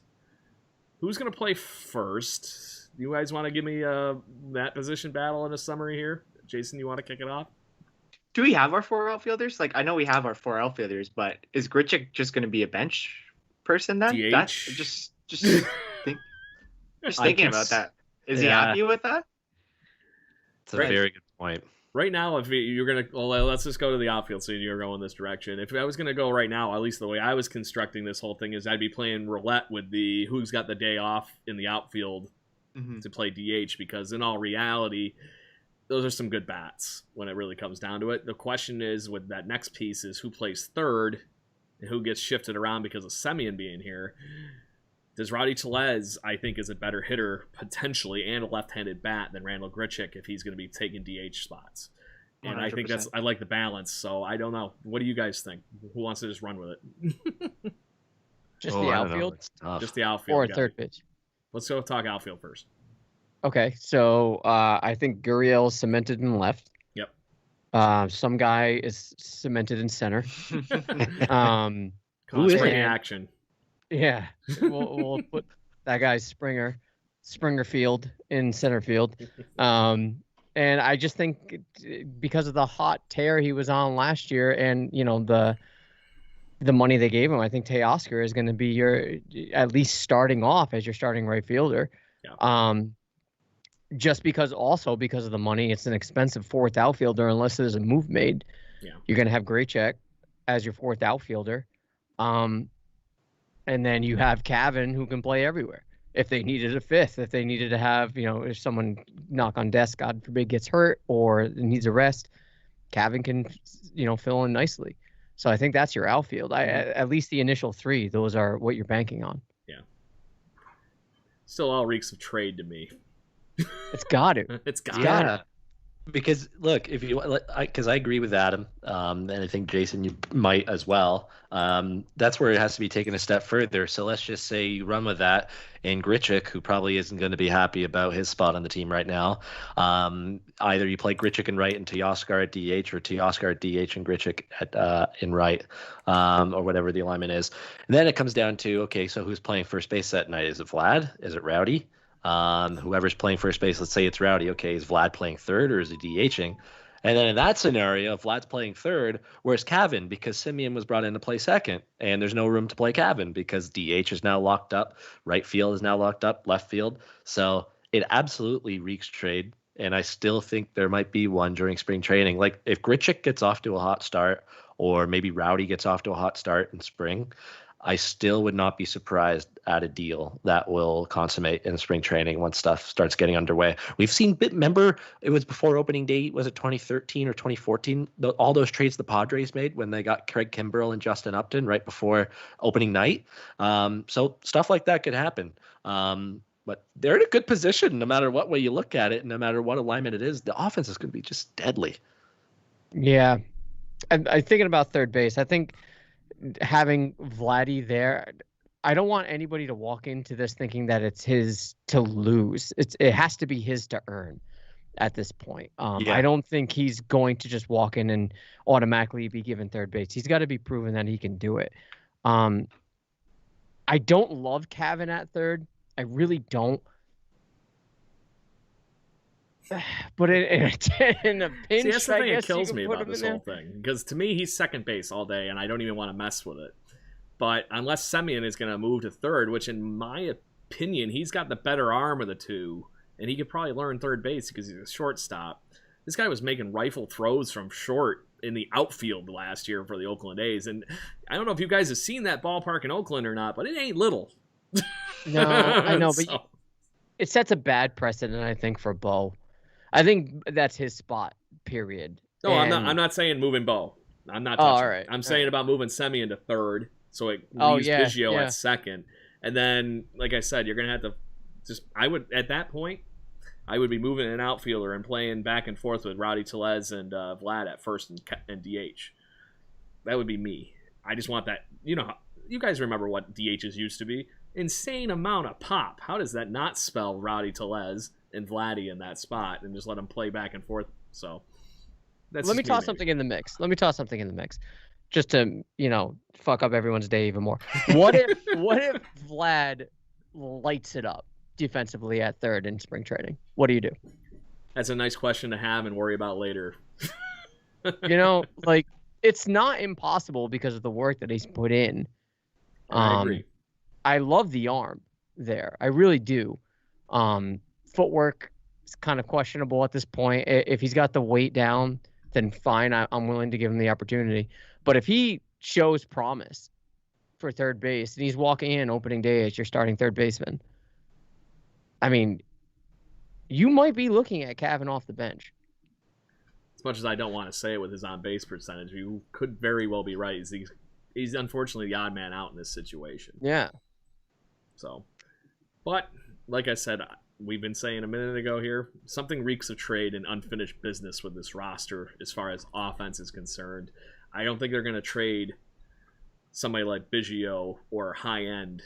Who's going to play first? You guys want to give me that position battle in a summary here? Jason, you want to kick it off? Do we have our 4 outfielders? Like I know we have our 4 outfielders, but is Grichuk just going to be a bench person then? DH? That's just thinking about that. Is he Yeah. happy with that? It's a Right. very good point. Right now, if you're going to... Well, let's just go to the outfield so you're going this direction. If I was going to go right now, at least the way I was constructing this whole thing is I'd be playing roulette with the who's got the day off in the outfield to play DH, because in all reality, those are some good bats when it really comes down to it. The question is, with that next piece, is who plays third and who gets shifted around because of Semyon being here. Does Rowdy Tellez, I think, is a better hitter potentially and a left-handed bat than Randall Grichuk if he's going to be taking DH spots. And I think 100%. I like the balance, so I don't know. What do you guys think? Who wants to just run with it? Just Oh, the I don't know. outfield It's tough. Just the outfield. or guy. third pitch. Let's go talk outfield first. Okay, so I think Gurriel is cemented in left. Yep. Some guy is cemented in center. Who is is it? action? Yeah, we'll put that guy Springerfield in center field. And I just think because of the hot tear he was on last year, and the money they gave him, I think Teoscar is going to be your at least starting off as your starting right fielder. Yeah. Just because of the money, it's an expensive 4th outfielder unless there's a move made. Yeah. You're going to have Grichuk as your 4th outfielder. And then you have Cavan who can play everywhere. If they needed a 5th, if they needed to have, if someone knock on desk, God forbid, gets hurt or needs a rest, Cavan can, fill in nicely. So I think that's your outfield. At least the initial 3, those are what you're banking on. Yeah. Still all reeks of trade to me. It's got to. It's got Yeah. Because look, if you because I agree with Adam, and I think Jason, you might as well. That's where it has to be taken a step further. So let's just say you run with that, and Grichuk, who probably isn't going to be happy about his spot on the team right now, either you play Grichuk in right and Teoscar at DH, or Teoscar at DH and Grichuk at in right, or whatever the alignment is. And then it comes down to, okay, so who's playing first base that night? Is it Vlad? Is it Rowdy? Whoever's playing first base, let's say it's Rowdy. Okay, is Vlad playing third or is he DHing? And then in that scenario, Vlad's playing third, where's Cavan? Because Simeon was brought in to play second, and there's no room to play Cavan because DH is now locked up, right field is now locked up, left field. So it absolutely reeks trade. And I still think there might be one during spring training. Like if Grichuk gets off to a hot start, or maybe Rowdy gets off to a hot start in spring, I still would not be surprised at a deal that will consummate in spring training once stuff starts getting underway. We've seen, remember, it was before opening day, was it 2013 or 2014? All those trades the Padres made when they got Craig Kimbrell and Justin Upton right before opening night. So stuff like that could happen. But they're in a good position no matter what way you look at it, no matter what alignment it is. The offense is going to be just deadly. Yeah. I'm thinking about third base. I think having Vladdy there, I don't want anybody to walk into this thinking that it's his to lose. It has to be his to earn at this point. I don't think he's going to just walk in and automatically be given third base. He's got to be proven that he can do it. I don't love Cavan at third. I really don't. But in a pinch, See, that's the I thing guess that kills you me can put about him this in whole thing. Because to me, he's second base all day, and I don't even want to mess with it. But unless Semyon is going to move to third, which in my opinion, he's got the better arm of the two, and he could probably learn third base because he's a shortstop. This guy was making rifle throws from short in the outfield last year for the Oakland A's. And I don't know if you guys have seen that ballpark in Oakland or not, but it ain't little. No, I know, but it sets a bad precedent, I think, for Bo. I think that's his spot, period. No, I'm not saying moving Bo. I'm not touching. all right. I'm saying about moving Semyon to third, so it leaves Biggio at second. And then, like I said, you're going to have to just – I would – at that point, I would be moving an outfielder and playing back and forth with Rowdy Tellez and Vlad at first and DH. That would be me. I just want that – you know, you guys remember what DHs used to be. Insane amount of pop. How does that not spell Rowdy Tellez and Vladdy in that spot and just let them play back and forth? So that's let me toss something in the mix. Just to, fuck up everyone's day even more. What if Vlad lights it up defensively at third in spring training? What do you do? That's a nice question to have and worry about later. It's not impossible because of the work that he's put in. I agree. I love the arm there. I really do. Footwork is kind of questionable at this point. If he's got the weight down, then fine. I'm willing to give him the opportunity. But if he shows promise for third base and he's walking in opening day as your starting third baseman, I mean, you might be looking at Cavan off the bench. As much as I don't want to say it with his on-base percentage, you could very well be right. He's unfortunately the odd man out in this situation. Yeah. So, but like I said, we've been saying a minute ago here, something reeks of trade and unfinished business with this roster as far as offense is concerned. I don't think they're going to trade somebody like Biggio or high-end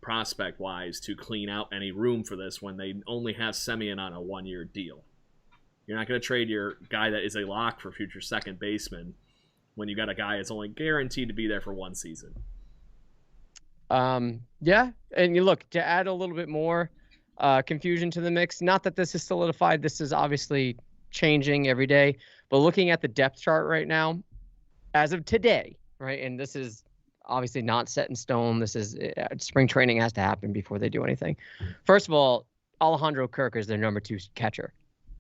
prospect-wise to clean out any room for this when they only have Semyon on a one-year deal. You're not going to trade your guy that is a lock for future second baseman when you got a guy that's only guaranteed to be there for one season. Yeah, and you look, to add a little bit more confusion to the mix, not that this is solidified, this is obviously changing every day, but looking at the depth chart right now, as of today, right, and this is obviously not set in stone, this is spring training has to happen before they do anything. First of all, Alejandro Kirk is their number 2 catcher,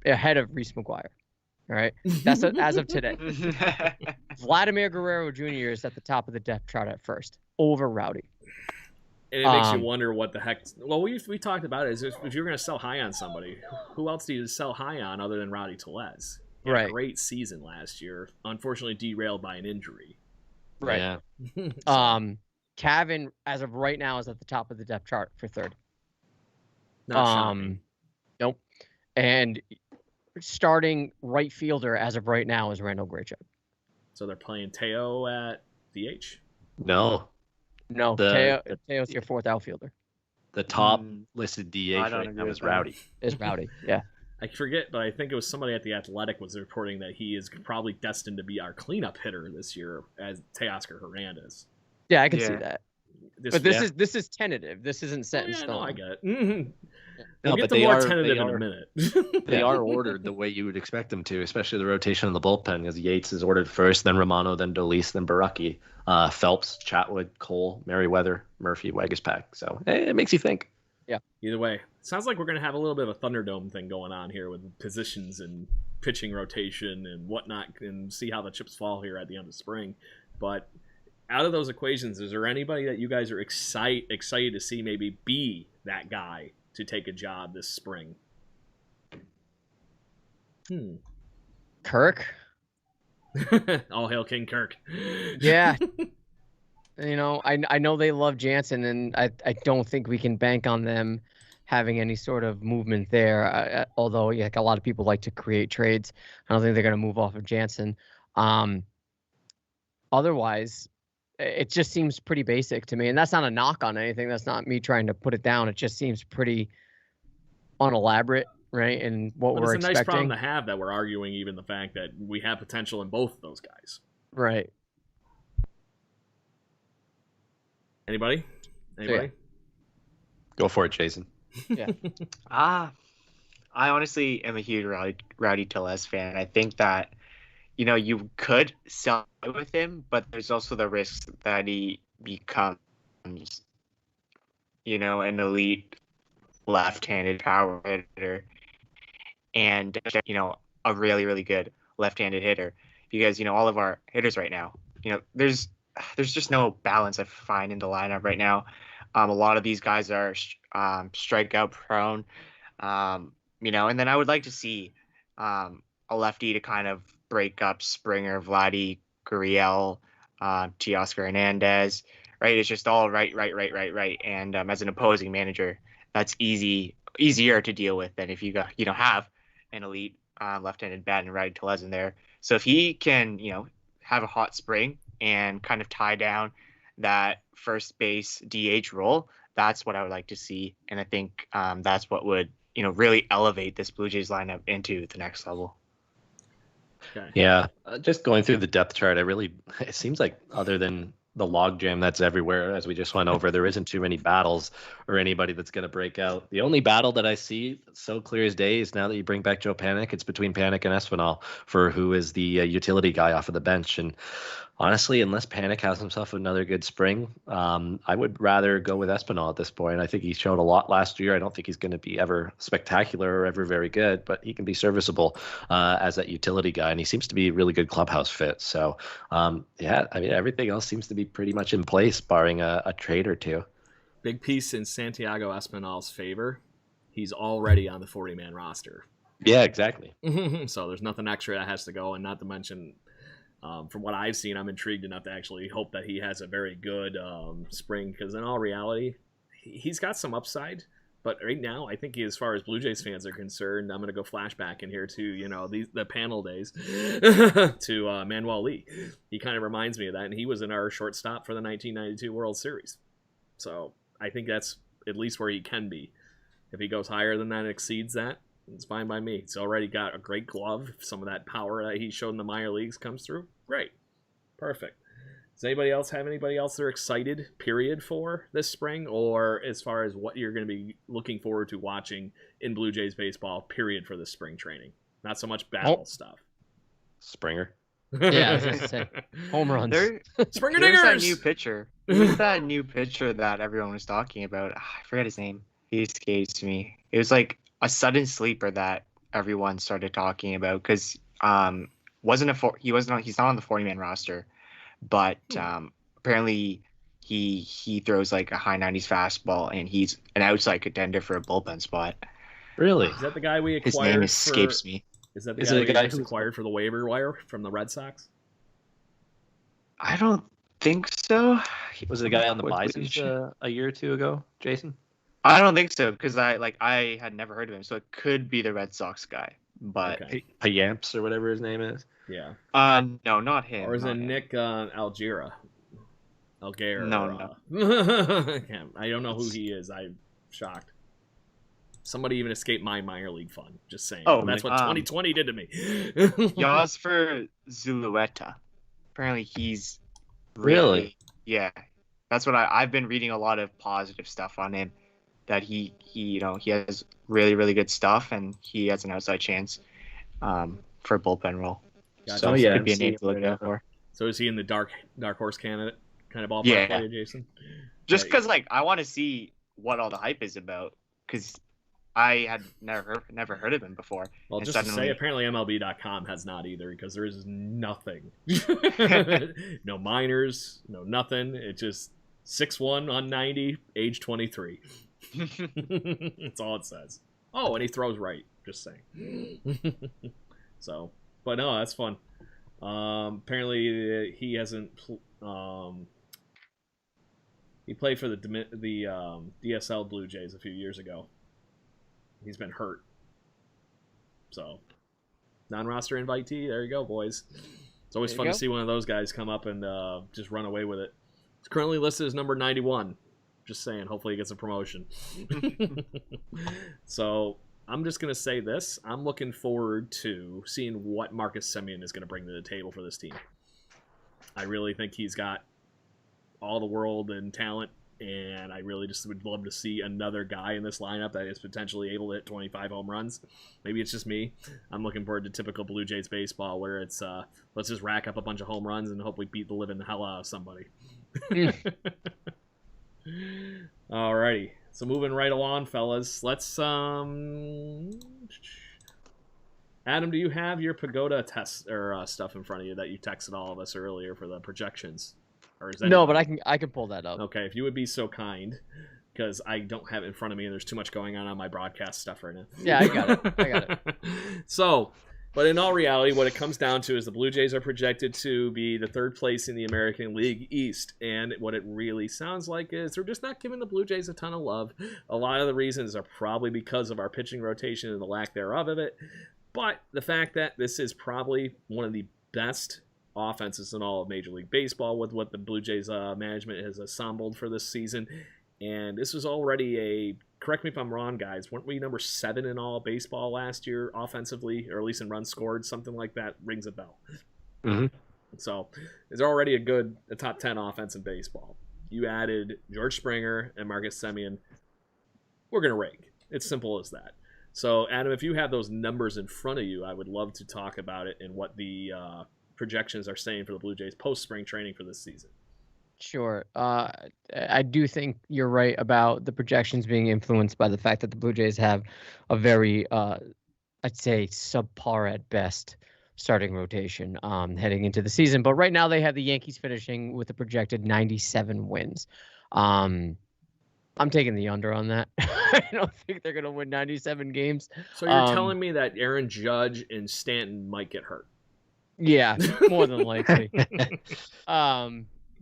ahead of Reese McGuire. All right, that's as of today. Vladimir Guerrero Jr. is at the top of the depth chart at first, over Rowdy. And it makes you wonder what the heck. Well, we talked about it. Is if you're going to sell high on somebody, who else do you sell high on other than Rowdy Tellez? Right. Great season last year. Unfortunately, derailed by an injury. Right. Yeah. Cavan, as of right now, is at the top of the depth chart for third. Not shocking. Nope. And starting right fielder as of right now is Randall Grichuk. So they're playing Teo at DH? No, Teo's your 4th outfielder. The top listed DH right now is Rowdy. Yeah. I forget, but I think it was somebody at The Athletic was reporting that he is probably destined to be our cleanup hitter this year as Teoscar Hernandez. Yeah, I can see that. But this is tentative. This isn't set in stone. No, I get it. Mm-hmm. We'll No, get but to they more are tentative in a minute. they are ordered the way you would expect them to, especially the rotation in the bullpen, because Yates is ordered first, then Romano, then Dolis, then Baraki, Phelps, Chatwood, Cole, Merriweather, Murphy, Waguespack. So it makes you think. Either way, sounds like we're going to have a little bit of a Thunderdome thing going on here with positions and pitching rotation and whatnot, and see how the chips fall here at the end of spring. But out of those equations, is there anybody that you guys are excited to see maybe be that guy to take a job this spring? Kirk. All hail King Kirk. Yeah. I know they love Jansen, and I don't think we can bank on them having any sort of movement there. Although, like a lot of people like to create trades, I don't think they're going to move off of Jansen. Otherwise, it just seems pretty basic to me, and that's not a knock on anything. That's not me trying to put it down. It just seems pretty unelaborate, right? And what But we're it's a nice problem expecting. to have that we're arguing even the fact that we have potential in both of those guys. Right. Anybody? Anybody? Go for it, Jason. I honestly am a huge Rowdy Tellez fan. I think that, you could sell with him, but there's also the risk that he becomes, an elite left-handed power hitter and, a really, really good left-handed hitter. Because, all of our hitters right now, there's just no balance I find in the lineup right now. A lot of these guys are strikeout prone, and then I would like to see a lefty to kind of break up Springer, Vladdy, Gurriel, Teoscar Hernandez, right? It's just all right. And as an opposing manager, that's easier to deal with than if you have an elite left-handed bat and Rowdy Tellez in there. So if he can, have a hot spring and kind of tie down that first base DH role, that's what I would like to see. And I think that's what would, really elevate this Blue Jays lineup into the next level. Okay. Yeah, just going through the depth chart, it seems like other than the logjam that's everywhere, as we just went over, there isn't too many battles or anybody that's going to break out. The only battle that I see so clear as day is now that you bring back Joe Panik, it's between Panik and Espinal for who is the utility guy off of the bench. And honestly, unless Panik has himself another good spring, I would rather go with Espinal at this point. I think he showed a lot last year. I don't think he's going to be ever spectacular or ever very good, but he can be serviceable as that utility guy, and he seems to be a really good clubhouse fit. So, everything else seems to be pretty much in place, barring a trade or two. Big piece in Santiago Espinal's favor. He's already on the 40-man roster. Yeah, exactly. So there's nothing extra that has to go, and not to mention, from what I've seen, I'm intrigued enough to actually hope that he has a very good spring, because in all reality, he's got some upside. But right now, I think as far as Blue Jays fans are concerned, I'm going to go flashback in here to, the panel days to Manuel Lee. He kind of reminds me of that, and he was in our shortstop for the 1992 World Series. So I think that's at least where he can be. If he goes higher than that and exceeds that, it's fine by me. He's already got a great glove. If some of that power that he showed in the minor leagues comes through, great. Perfect. Does anybody else have anybody else they're excited, period, for this spring? Or as far as what you're going to be looking forward to watching in Blue Jays baseball, period, for this spring training? Not so much battle stuff. Springer. Yeah, I was going to say home runs. Springer There's Dingers! that new pitcher. There's that new pitcher that everyone was talking about. I forget his name. He escapes me. It was like a sudden sleeper that everyone started talking about because he's not on the 40-man roster, but apparently he throws like a high 90s fastball and he's an outside contender for a bullpen spot. Really? Is that the guy we acquired? His name escapes me. Is that the guy we acquired for the waiver wire from the Red Sox? I don't think so. Was it the guy on the Bisons a year or two ago, Jason? I don't think so because I had never heard of him, so it could be the Red Sox guy. But Payamps or whatever his name is. Yeah. No, not him. Or is it Nick Algiera? Algier? No. I don't know who he is. I'm shocked. Somebody even escaped my minor league fund. Just saying. Oh, that's what 2020 did to me. Yosfer Zulueta. Apparently he's really yeah. That's what I've been reading a lot of positive stuff on him. that he has really, really good stuff, and he has an outside chance for a bullpen role. Gotcha. So Oh, yeah, could be a I'm name to seeing look right out now. for. So is he in the dark horse candidate kind of ballpark Yeah. for you, Jason? Just because like I want to see what all the hype is about, because I had never heard of him before. Well, and just to say, apparently MLB.com has not either, because there is nothing. No minors, no nothing. It just 6'1" on 90, age 23. That's all it says. Oh, and he throws right. Just saying. So, but no, that's fun. Apparently, he hasn't. He played for the DSL Blue Jays a few years ago. He's been hurt. So, non-roster invitee. There you go, boys. It's always fun to see one of those guys come up and just run away with it. He's currently listed as number 91. Just saying. Hopefully he gets a promotion. So, I'm just going to say this. I'm looking forward to seeing what Marcus Semien is going to bring to the table for this team. I really think he's got all the world and talent, and I really just would love to see another guy in this lineup that is potentially able to hit 25 home runs. Maybe it's just me. I'm looking forward to typical Blue Jays baseball, where it's let's just rack up a bunch of home runs and hopefully beat the living hell out of somebody. Alrighty, so moving right along, fellas. Let's Adam, do you have your Pagoda test or stuff in front of you that you texted all of us earlier for the projections? Or is that no, but I can pull that up. Okay, if you would be so kind, because I don't have it in front of me and there's too much going on my broadcast stuff right now. Yeah, I got it. So, but in all reality, what it comes down to is the Blue Jays are projected to be the third place in the American League East, and what it really sounds like is they're just not giving the Blue Jays a ton of love. A lot of the reasons are probably because of our pitching rotation and the lack thereof of it, but the fact that this is probably one of the best offenses in all of Major League Baseball with what the Blue Jays management has assembled for this season. And this was already correct me if I'm wrong, guys, weren't we number 7 in all baseball last year offensively, or at least in runs scored? Something like that rings a bell. Mm-hmm. So it's already a top 10 offense in baseball. You added George Springer and Marcus Semien. We're going to rank. It's simple as that. So, Adam, if you have those numbers in front of you, I would love to talk about it and what the projections are saying for the Blue Jays post-spring training for this season. Sure. I do think you're right about the projections being influenced by the fact that the Blue Jays have a very, I'd say, subpar at best starting rotation heading into the season. But right now they have the Yankees finishing with a projected 97 wins. I'm taking the under on that. I don't think they're going to win 97 games. So you're telling me that Aaron Judge and Stanton might get hurt? Yeah, more than likely.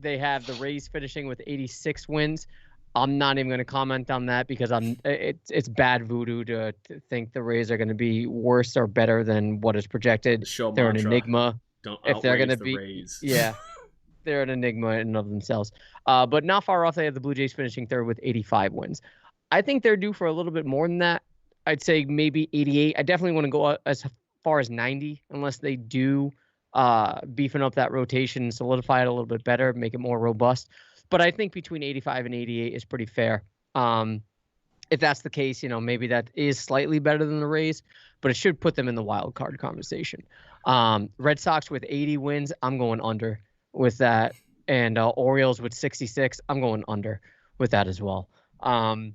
They have the Rays finishing with 86 wins. I'm not even going to comment on that because it's bad voodoo to think the Rays are going to be worse or better than what is projected. They're an enigma. Don't if they're going to be Rays. Yeah. They're an enigma in and of themselves. But not far off, they have the Blue Jays finishing third with 85 wins. I think they're due for a little bit more than that. I'd say maybe 88. I definitely want to go as far as 90 unless they do beefing up that rotation, solidify it a little bit better, make it more robust. But I think between 85 and 88 is pretty fair. If that's the case, maybe that is slightly better than the Rays, but it should put them in the wild card conversation. Red Sox with 80 wins, I'm going under with that. And Orioles with 66, I'm going under with that as well.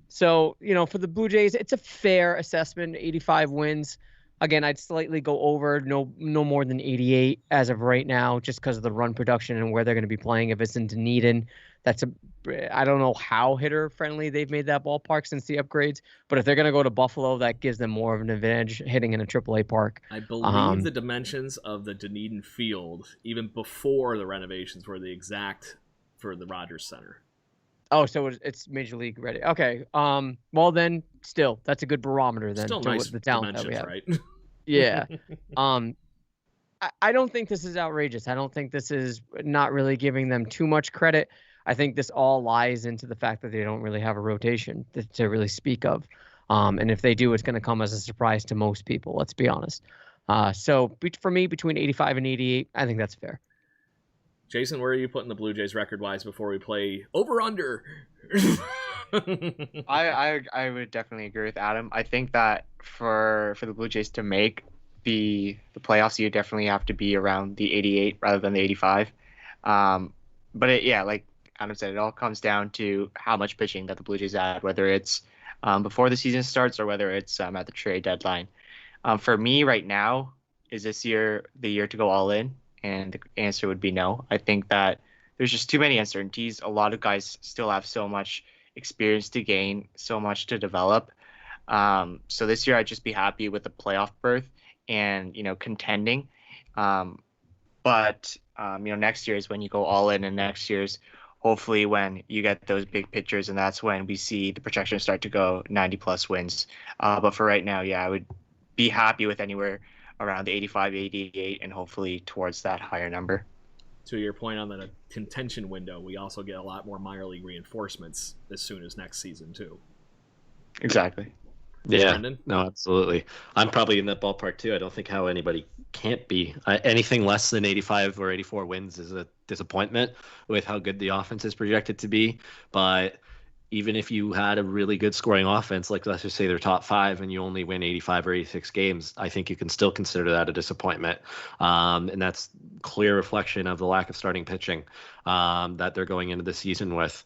So, for the Blue Jays, it's a fair assessment, 85 wins. Again, I'd slightly go over, no more than 88 as of right now, just because of the run production and where they're going to be playing. If it's in Dunedin, I don't know how hitter friendly they've made that ballpark since the upgrades, but if they're going to go to Buffalo, that gives them more of an advantage hitting in a AAA park. I believe the dimensions of the Dunedin field, even before the renovations, were the exact for the Rogers Center. Oh, so it's Major League ready. Okay. Well, then, still, that's a good barometer then. Still to nice the talent that we have. right? Yeah. I don't think this is outrageous. I don't think this is not really giving them too much credit. I think this all lies into the fact that they don't really have a rotation to really speak of. And if they do, it's going to come as a surprise to most people. Let's be honest. So for me, between 85 and 88, I think that's fair. Jason, where are you putting the Blue Jays record-wise before we play over-under? I would definitely agree with Adam. I think that for the Blue Jays to make the playoffs, you definitely have to be around the 88 rather than the 85. But yeah, like Adam said, it all comes down to how much pitching that the Blue Jays add, whether it's before the season starts or whether it's at the trade deadline. For me right now, is this year the year to go all in? And the answer would be no. I think that there's just too many uncertainties. A lot of guys still have so much experience to gain, so much to develop. So this year I'd just be happy with the playoff berth and contending. But next year is when you go all in, and next year's hopefully when you get those big pictures, and that's when we see the projections start to go 90 plus wins. But for right now, yeah, I would be happy with anywhere around the 85, 88, and hopefully towards that higher number. To your point on the contention window, we also get a lot more minor league reinforcements as soon as next season too. Exactly. Yeah, Brendan? no, absolutely. I'm probably in that ballpark too. I don't think how anybody can't be. Anything less than 85 or 84 wins is a disappointment with how good the offense is projected to be. But even if you had a really good scoring offense, like let's just say they're top five and you only win 85 or 86 games, I think you can still consider that a disappointment. And that's clear reflection of the lack of starting pitching that they're going into the season with.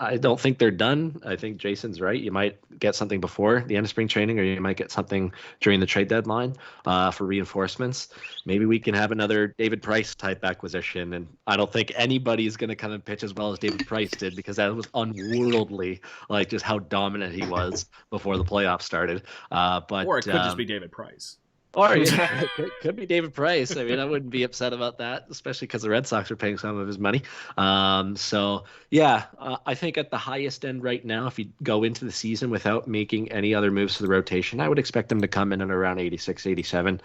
I don't think they're done. I think Jason's right. You might get something before the end of spring training, or you might get something during the trade deadline for reinforcements. Maybe we can have another David Price type acquisition. And I don't think anybody's going to come and pitch as well as David Price did, because that was unworldly, like just how dominant he was before the playoffs started. Or it could just be David Price. Or it could be David Price. I mean, I wouldn't be upset about that, especially because the Red Sox are paying some of his money. So, yeah, I think at the highest end right now, if you go into the season without making any other moves to the rotation, I would expect them to come in at around 86, 87.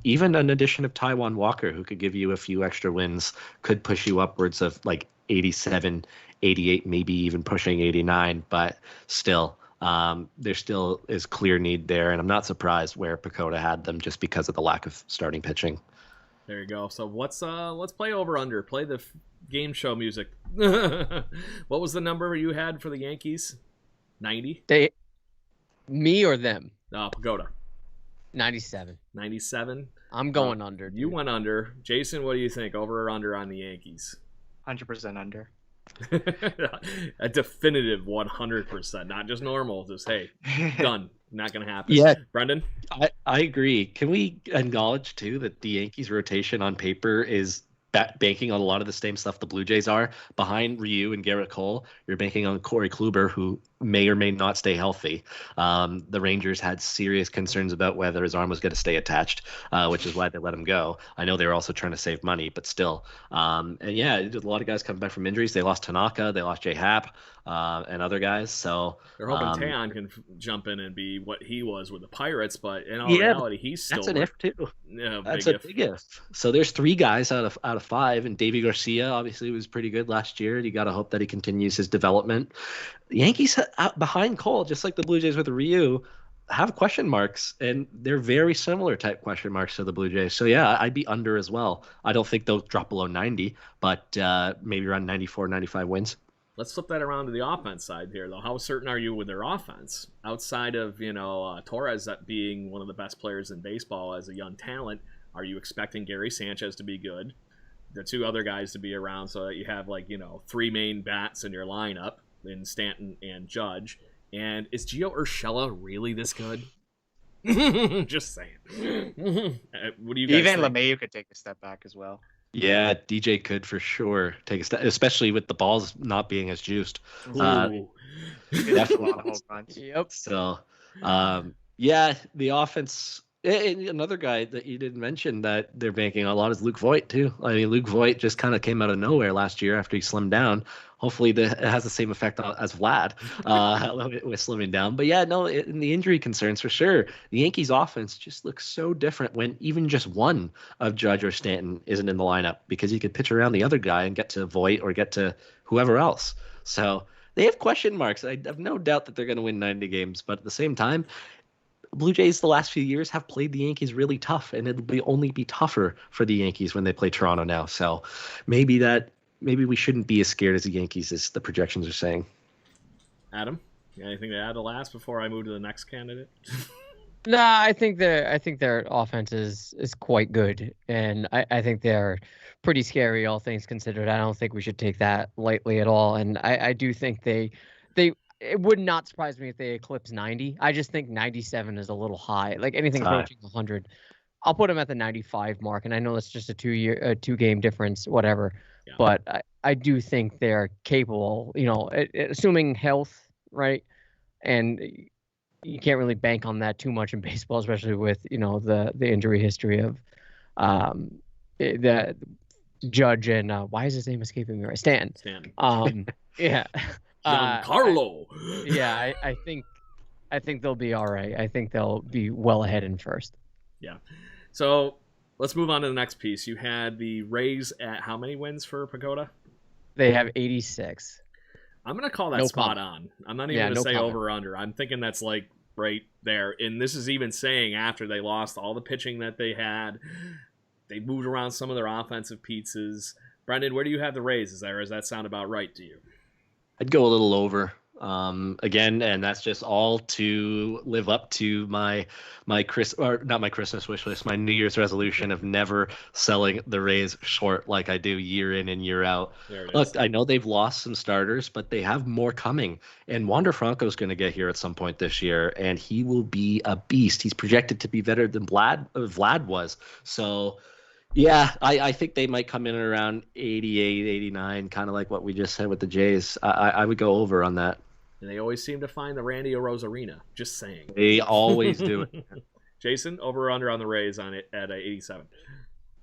Even an addition of Taijuan Walker, who could give you a few extra wins, could push you upwards of like 87, 88, maybe even pushing 89. But still, there still is clear need there, and I'm not surprised where Pacoda had them just because of the lack of starting pitching. There you go. So let's play over under. Play the game show music. What was the number you had for the Yankees? 90? Me or them? Pagoda. 97. 97? I'm going under. You went under. Jason, what do you think? Over or under on the Yankees? 100% under. A definitive 100%, not just normal. Just hey, done. Not gonna happen. Yeah, Brendan. I agree. Can we acknowledge too that the Yankees rotation on paper is banking on a lot of the same stuff the Blue Jays are? Behind Ryu and Garrett Cole, you're banking on Corey Kluber, who may or may not stay healthy. The Rangers had serious concerns about whether his arm was going to stay attached, which is why they let him go. I know they were also trying to save money, but still. And yeah, a lot of guys coming back from injuries. They lost Tanaka, they lost Jay Happ, and other guys. So they're hoping Taon can jump in and be what he was with the Pirates, but in all reality, he's still that's an if too. Yeah, that's a big if. So there's three guys out of five, and Davy Garcia obviously was pretty good last year. You got to hope that he continues his development. The Yankees behind Cole, just like the Blue Jays with Ryu, have question marks, and they're very similar type question marks to the Blue Jays. So yeah, I'd be under as well. I don't think they'll drop below 90, but maybe around 94, 95 wins. Let's flip that around to the offense side here, though. How certain are you with their offense? Outside of, Torres being one of the best players in baseball as a young talent, are you expecting Gary Sanchez to be good? The two other guys to be around so that you have, three main bats in your lineup in Stanton and Judge. And is Gio Urshela really this good? Just saying. What do you guys Even think? LeMahieu could take a step back as well. Yeah, DJ could for sure take a step, especially with the balls not being as juiced. Ooh. Definitely a home runs. Yep. So, yeah, the offense. And another guy that you didn't mention that they're banking a lot is Luke Voit too. I mean, Luke Voit just kind of came out of nowhere last year after he slimmed down. Hopefully, it has the same effect as Vlad with slimming down. But yeah, no, in the injury concerns for sure, the Yankees' offense just looks so different when even just one of Judge or Stanton isn't in the lineup, because you could pitch around the other guy and get to Voit or get to whoever else. So they have question marks. I have no doubt that they're going to win 90 games, but at the same time, Blue Jays the last few years have played the Yankees really tough, and it'll only be tougher for the Yankees when they play Toronto now. So maybe we shouldn't be as scared as the Yankees as the projections are saying. Adam, you got anything to add to last before I move to the next candidate? No, I think their offense is quite good, and I think they're pretty scary, all things considered. I don't think we should take that lightly at all. And I do think they it would not surprise me if they eclipse 90. I just think 97 is a little high. Like anything It's high. approaching 100, I'll put them at the 95 mark. And I know that's just a 2 game difference, whatever. Yeah. But I do think they're capable. You know, assuming health, right, and you can't really bank on that too much in baseball, especially with the injury history of the Judge and why is his name escaping me right? Stanton. Yeah. Giancarlo. I think they'll be all right. I think they'll be well ahead in first. Yeah. So let's move on to the next piece. You had the Rays at how many wins for Pagoda? They have 86. I'm going to call that spot on. I'm not even going to say over or under. I'm thinking that's like right there. And this is even saying after they lost all the pitching that they had, they moved around some of their offensive pieces. Brendan, where do you have the Rays? Does that sound about right to you? I'd go a little over. Again, and that's just all to live up to my not my Christmas wish list, my New Year's resolution of never selling the Rays short like I do year in and year out. Look, I know they've lost some starters, but they have more coming. And Wander Franco's going to get here at some point this year, and he will be a beast. He's projected to be better than Vlad was. So yeah, I think they might come in at around 88, 89, kind of like what we just said with the Jays. I would go over on that. And they always seem to find the Randy Arozarena. Just saying. They always do it. Jason, over or under on the Rays on it at 87?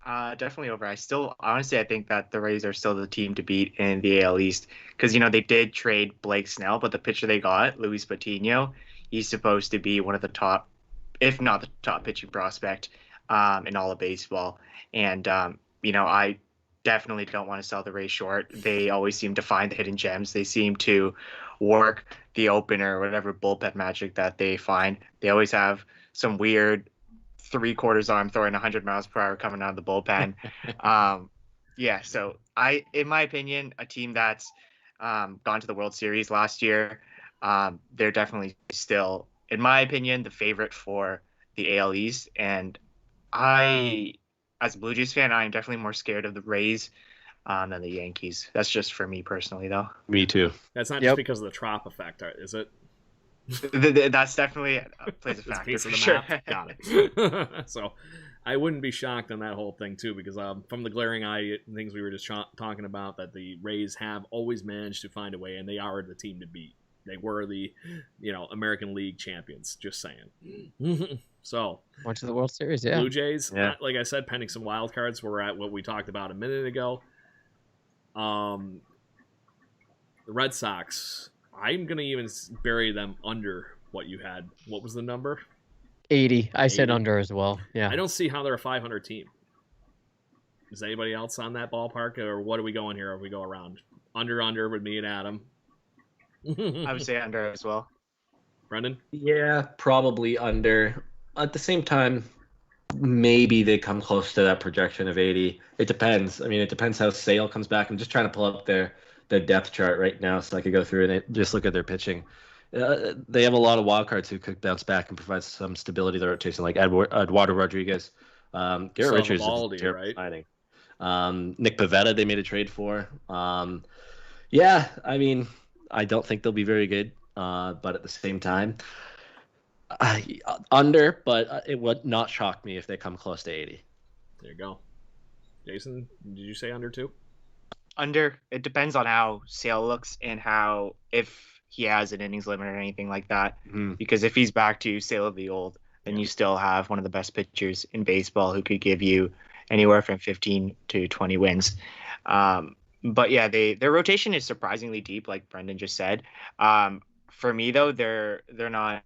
Definitely over. I think that the Rays are still the team to beat in the AL East because, they did trade Blake Snell, but the pitcher they got, Luis Patino, he's supposed to be one of the top, if not the top pitching prospect in all of baseball. And, I definitely don't want to sell the Rays short. They always seem to find the hidden gems. They seem to work the opener or whatever bullpen magic that they find. They always have some weird 3/4 arm throwing 100 miles per hour coming out of the bullpen. So in my opinion, a team that's gone to the World Series last year, they're definitely still, in my opinion, the favorite for the AL East. And as a Blue Jays fan, I am definitely more scared of the Rays than the Yankees. That's just for me personally, though. Me too. That's not just because of the Trop effect, is it? That's definitely plays a factor. Piece of the map. Got it. So I wouldn't be shocked on that whole thing too, because from the glaring eye things we were just talking about, that the Rays have always managed to find a way, and they are the team to beat. They were the, American League champions. Just saying. So went to the World Series, yeah. Blue Jays, like I said, pending some wild cards. We're at what we talked about a minute ago. The Red Sox, I'm gonna even bury them under what you had. What was the number? 80. I said under as well. Yeah. I don't see how they're a 500 team. Is anybody else on that ballpark, or what are we going here? If we go around under with me and Adam. I would say under as well. Brendan? Yeah, probably under. At the same time, maybe they come close to that projection of 80. It depends. I mean, it depends how Sale comes back. I'm just trying to pull up their depth chart right now so I could go through and just look at their pitching. They have a lot of wild cards who could bounce back and provide some stability to the rotation, like Eduardo Rodriguez. Garrett Richards is terrible signing. Nick Pivetta, they made a trade for. Yeah, I mean, I don't think they'll be very good, but at the same time, under, but it would not shock me if they come close to 80. There you go. Jason, did you say under too? Under. It depends on how Sale looks and if he has an innings limit or anything like that. Mm-hmm. Because if he's back to Sale of the old, then you still have one of the best pitchers in baseball who could give you anywhere from 15 to 20 wins. But yeah, their rotation is surprisingly deep, like Brendan just said. For me though, they're not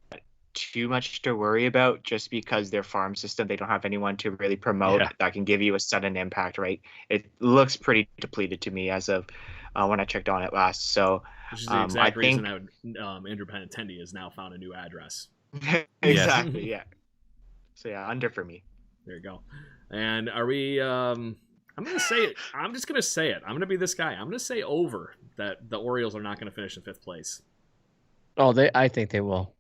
too much to worry about just because their farm system, they don't have anyone to really promote that can give you a sudden impact, right? It looks pretty depleted to me as of when I checked on it last. So which is the exact reason that Andrew Benintendi has now found a new address. Exactly, yeah. So yeah, under for me. There you go. And are we I'm gonna say it. I'm just gonna say it. I'm gonna be this guy. I'm gonna say over that the Orioles are not gonna finish in 5th place. Oh, I think they will.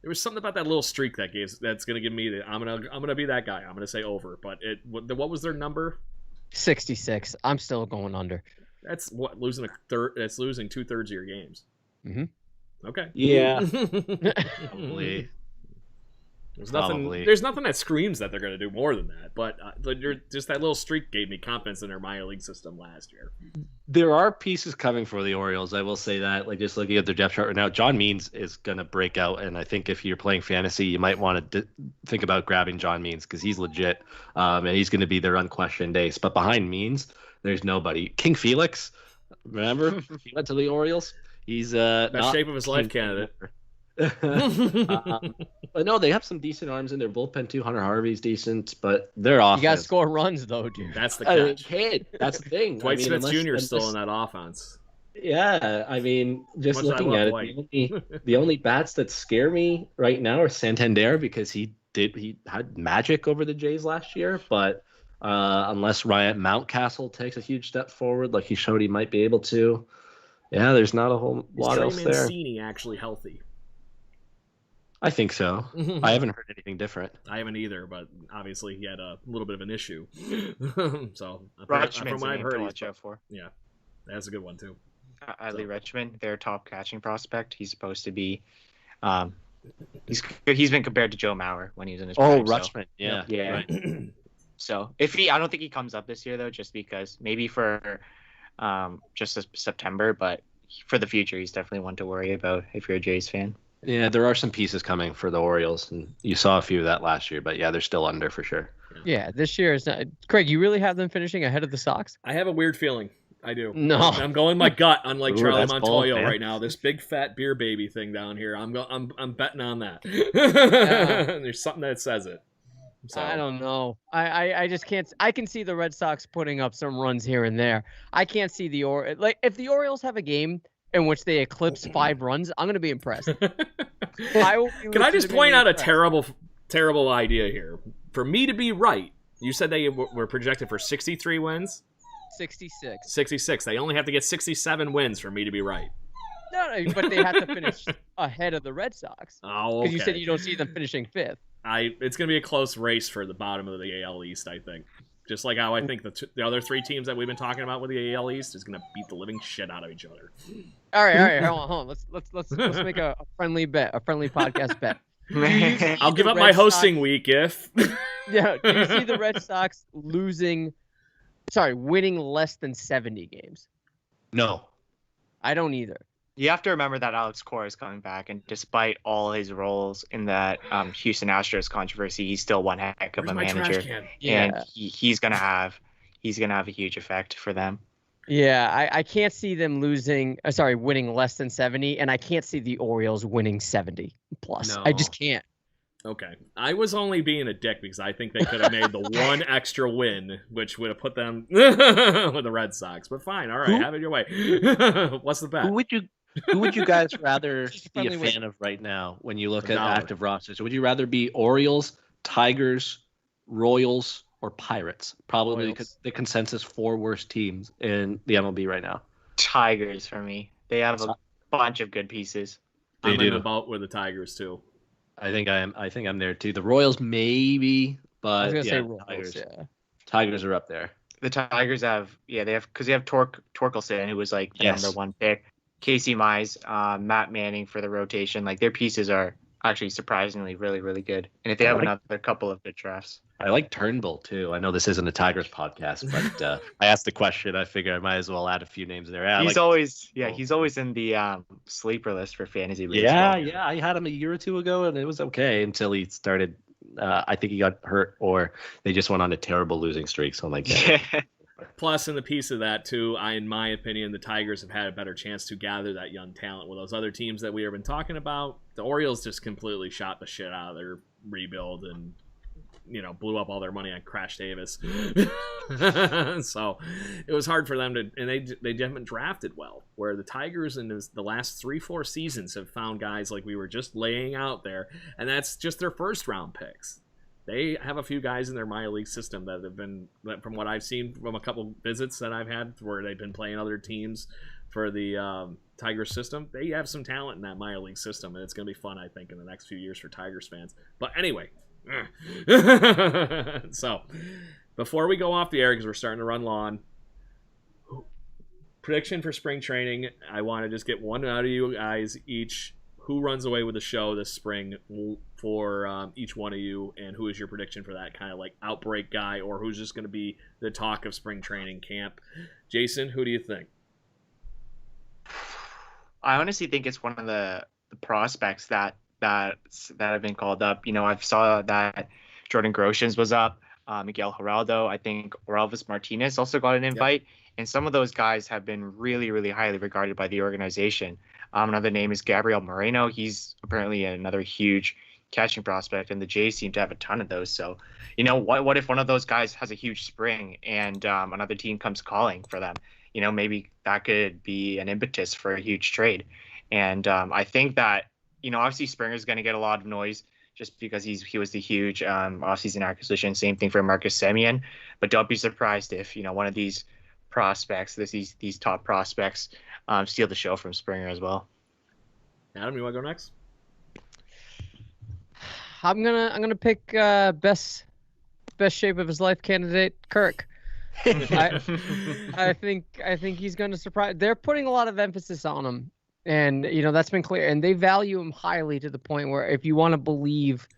There was something about that little streak that's gonna give me the I'm gonna be that guy. I'm gonna say over, but what was their number? 66. I'm still going under. That's what losing a third. That's losing 2/3 of your games. Mm-hmm. Okay. Yeah. Probably. There's Probably. nothing that screams that they're going to do more than that. But just that little streak gave me confidence in their minor league system last year. There are pieces coming for the Orioles. I will say that. Like just looking at their depth chart right now, John Means is going to break out, and I think if you're playing fantasy, you might want to think about grabbing John Means because he's legit, and he's going to be their unquestioned ace. But behind Means, there's nobody. King Felix, remember he went to the Orioles. He's best shape of his life candidate. But no, they have some decent arms in their bullpen too. Hunter Harvey's decent, but they're off. You got to score runs though, dude. That's the catch. That's the thing. Dwight Smith Jr. is still in that offense. Yeah, I mean, just looking at it, the only bats that scare me right now are Santander because he had magic over the Jays last year, but unless Ryan Mountcastle takes a huge step forward, like he showed he might be able to, yeah, there's not a whole lot else there. Is Mancini actually healthy? I think so. I haven't heard anything different. I haven't either, but obviously he had a little bit of an issue. So Rutschman's a name to watch out for. Yeah, that's a good one too. Adley Rutschman, their top catching prospect. He's supposed to be. He's been compared to Joe Mauer when he was in his prime. Rutschman, so, yeah. Right. So I don't think he comes up this year though, just because maybe for just September, but for the future, he's definitely one to worry about if you're a Jays fan. Yeah, there are some pieces coming for the Orioles, and you saw a few of that last year, but yeah, they're still under for sure. Yeah, this year is not. Craig, you really have them finishing ahead of the Sox? I have a weird feeling. I do. No, I'm going my gut, unlike Charlie Montoyo bold, right now. This big fat beer baby thing down here. I'm betting on that. There's something that says it. So. I don't know. I just can't. I can see the Red Sox putting up some runs here and there. I can't see if the Orioles have a game in which they eclipse 5 runs, I'm going to be impressed. Can I just point out a terrible idea here? For me to be right, you said they were projected for 63 wins? 66. 66. They only have to get 67 wins for me to be right. No, but they have to finish ahead of the Red Sox. Oh, because you said you don't see them finishing 5th. It's going to be a close race for the bottom of the AL East, I think. Just like how I think the other 3 teams that we've been talking about with the AL East is going to beat the living shit out of each other. All right. Hold on. Let's make a friendly bet, a friendly podcast bet. I'll give up my hosting week if. Yeah. Do you see the Red Sox winning less than 70 games? No. I don't either. You have to remember that Alex Cora is coming back, and despite all his roles in that Houston Astros controversy, he's still one heck of a manager, and he's gonna have a huge effect for them. Yeah, I can't see them winning less than 70, and I can't see the Orioles winning 70 plus. No. I just can't. Okay. I was only being a dick because I think they could have made the one extra win, which would have put them with the Red Sox. But fine, all right, have it your way. What's the bet? Who would you guys rather be a fan of right now when you look at active rosters? Would you rather be Orioles, Tigers, Royals, or Pirates? Probably the consensus 4 worst teams in the MLB right now. Tigers for me. They have a bunch of good pieces. I'm in the boat with the Tigers too. I think I'm there too. The Royals maybe, but I was gonna say Royals, Tigers are up there. The Tigers have Torkelson, who was like the number 1 pick. Casey Mize, Matt Manning for the rotation. Like their pieces are actually surprisingly really, really good. And if they have another couple of good drafts. I like Turnbull too. I know this isn't a Tigers podcast, but I asked the question. I figure I might as well add a few names there. He's always in the sleeper list for fantasy leagues. Yeah. I had him a year or 2 ago, and it was okay until he started. I think he got hurt, or they just went on a terrible losing streak. So I'm like, Plus, in the piece of that, too, in my opinion, the Tigers have had a better chance to gather that young talent with those other teams that we have been talking about. The Orioles just completely shot the shit out of their rebuild and, blew up all their money on Crash Davis. So it was hard for them to, and they haven't drafted well. Where the Tigers in the last 3-4 seasons have found guys like we were just laying out there, and that's just their first round picks. They have a few guys in their minor league system that have been, from what I've seen from a couple visits that I've had, where they've been playing other teams for the Tigers system. They have some talent in that minor league system, and it's going to be fun, I think, in the next few years for Tigers fans. But anyway, so before we go off the air, because we're starting to run long, prediction for spring training. I want to just get one out of you guys each. Who runs away with the show this spring for each one of you, and who is your prediction for that kind of like outbreak guy, or who's just going to be the talk of spring training camp? Jason, who do you think? I honestly think it's one of the prospects that have been called up. You know, I saw that Jordan Groshans was up, Miguel Geraldo. I think Orelvis Martinez also got an invite. Yep. And some of those guys have been really, really highly regarded by the organization. Another name is Gabriel Moreno. He's apparently another huge catching prospect, and the Jays seem to have a ton of those. So, you know, what if one of those guys has a huge spring and another team comes calling for them? You know, maybe that could be an impetus for a huge trade. And I think that, you know, obviously Springer's going to get a lot of noise just because he was the huge offseason acquisition. Same thing for Marcus Semien. But don't be surprised if, you know, one of these prospects, these top prospects, steal the show from Springer as well. Adam, you want to go next? I'm gonna pick best shape of his life candidate Kirk. I think he's going to surprise. They're putting a lot of emphasis on him, and you know that's been clear. And they value him highly to the point where, if you want to believe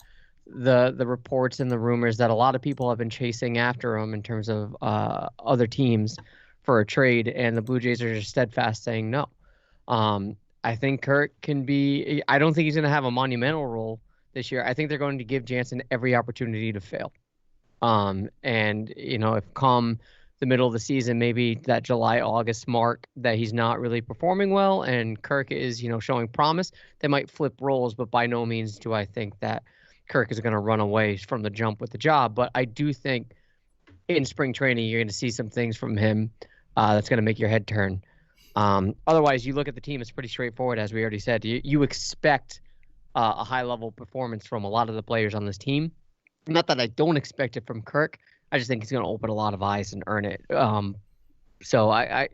the reports and the rumors that a lot of people have been chasing after him in terms of other teams for a trade, and the Blue Jays are just steadfast saying no. I think Kirk can be. I don't think he's going to have a monumental role this year. I think they're going to give Jansen every opportunity to fail. And you know, if come the middle of the season, maybe that July-August mark, that he's not really performing well and Kirk is, you know, showing promise, they might flip roles, but by no means do I think that Kirk is going to run away from the jump with the job. But I do think in spring training, you're going to see some things from him that's going to make your head turn. Otherwise, you look at the team, it's pretty straightforward, as we already said. You expect a high-level performance from a lot of the players on this team. Not that I don't expect it from Kirk. I just think he's going to open a lot of eyes and earn it. So I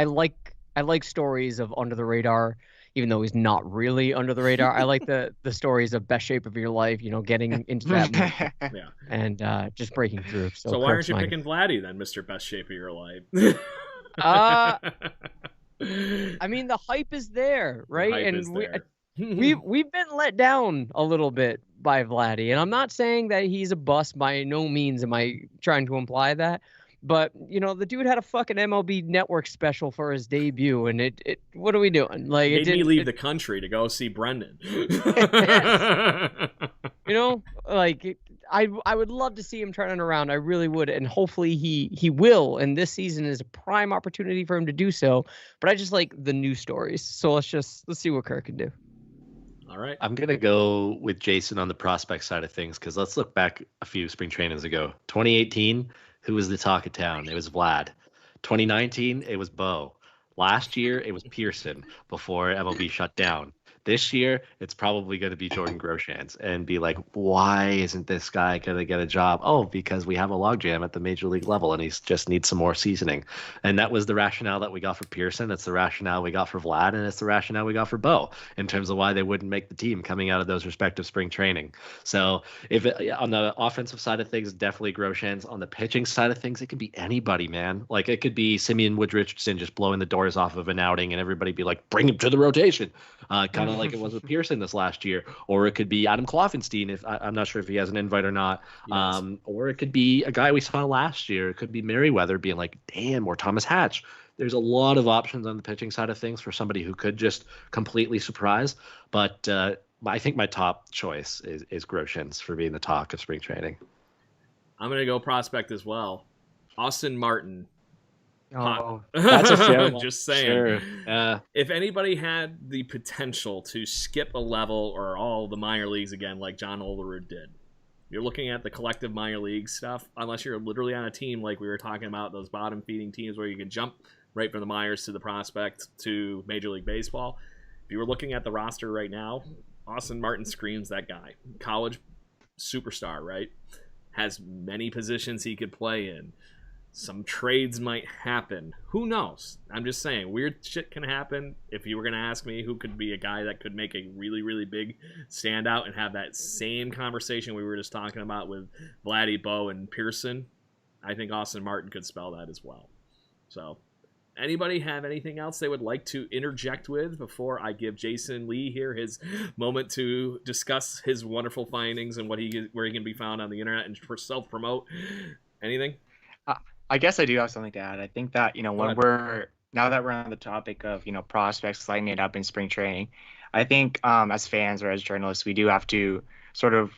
like stories of under the radar, even though he's not really under the radar. I like the stories of best shape of your life, you know, getting into that yeah, and just breaking through. So why aren't you picking Vladdy then, Mr. Best Shape of your life? I mean, the hype is there, right? The hype and is there. We've been let down a little bit by Vladdy, and I'm not saying that he's a bust. By no means am I trying to imply that, but you know, the dude had a fucking MLB Network special for his debut, and it what are we doing? Like, made me leave the country to go see Brendan. You know, like I would love to see him turning around. I really would, and hopefully he will. And this season is a prime opportunity for him to do so. But I just like the new stories, so let's see what Kirk can do. All right. I'm going to go with Jason on the prospect side of things, because let's look back a few spring trainings ago. 2018, who was the talk of town? It was Vlad. 2019, it was Bo. Last year, it was Pearson before MLB shut down. This year, it's probably going to be Jordan Groshans, and be like, why isn't this guy going to get a job? Oh, because we have a logjam at the major league level, and he just needs some more seasoning. And that was the rationale that we got for Pearson. That's the rationale we got for Vlad, and it's the rationale we got for Bo in terms of why they wouldn't make the team coming out of those respective spring training. So on the offensive side of things, definitely Groshans. On the pitching side of things, it could be anybody, man. Like, it could be Simeon Wood Richardson just blowing the doors off of an outing, and everybody be like, bring him to the rotation. Kind of like it was with Pearson this last year. Or it could be Adam Kloffenstein, if I'm not sure if he has an invite or not. Yes. Or it could be a guy we saw last year. It could be Merriweather being like, damn, or Thomas Hatch. There's a lot of options on the pitching side of things for somebody who could just completely surprise. But I think my top choice is Groshans for being the talk of spring training. I'm going to go prospect as well. Austin Martin. Oh, that's a fair one. Just saying. Sure. If anybody had the potential to skip a level or all the minor leagues again, like John Olerud did, you're looking at the collective minor league stuff, unless you're literally on a team like we were talking about, those bottom feeding teams where you can jump right from the minors to the prospect to Major League Baseball. If you were looking at the roster right now, Austin Martin screams that guy. College superstar, right? Has many positions he could play in. some trades might happen. Who knows? I'm just saying, weird shit can happen. If you were going to ask me who could be a guy that could make a really, really big standout and have that same conversation we were just talking about with Vladdy, Bo, and Pearson, I think Austin Martin could spell that as well. So, anybody have anything else they would like to interject with before I give Jason Lee here his moment to discuss his wonderful findings and where he can be found on the internet and for self-promote? Anything? I guess I do have something to add. I think that, now that we're on the topic of, prospects lighting it up in spring training, I think as fans or as journalists, we do have to sort of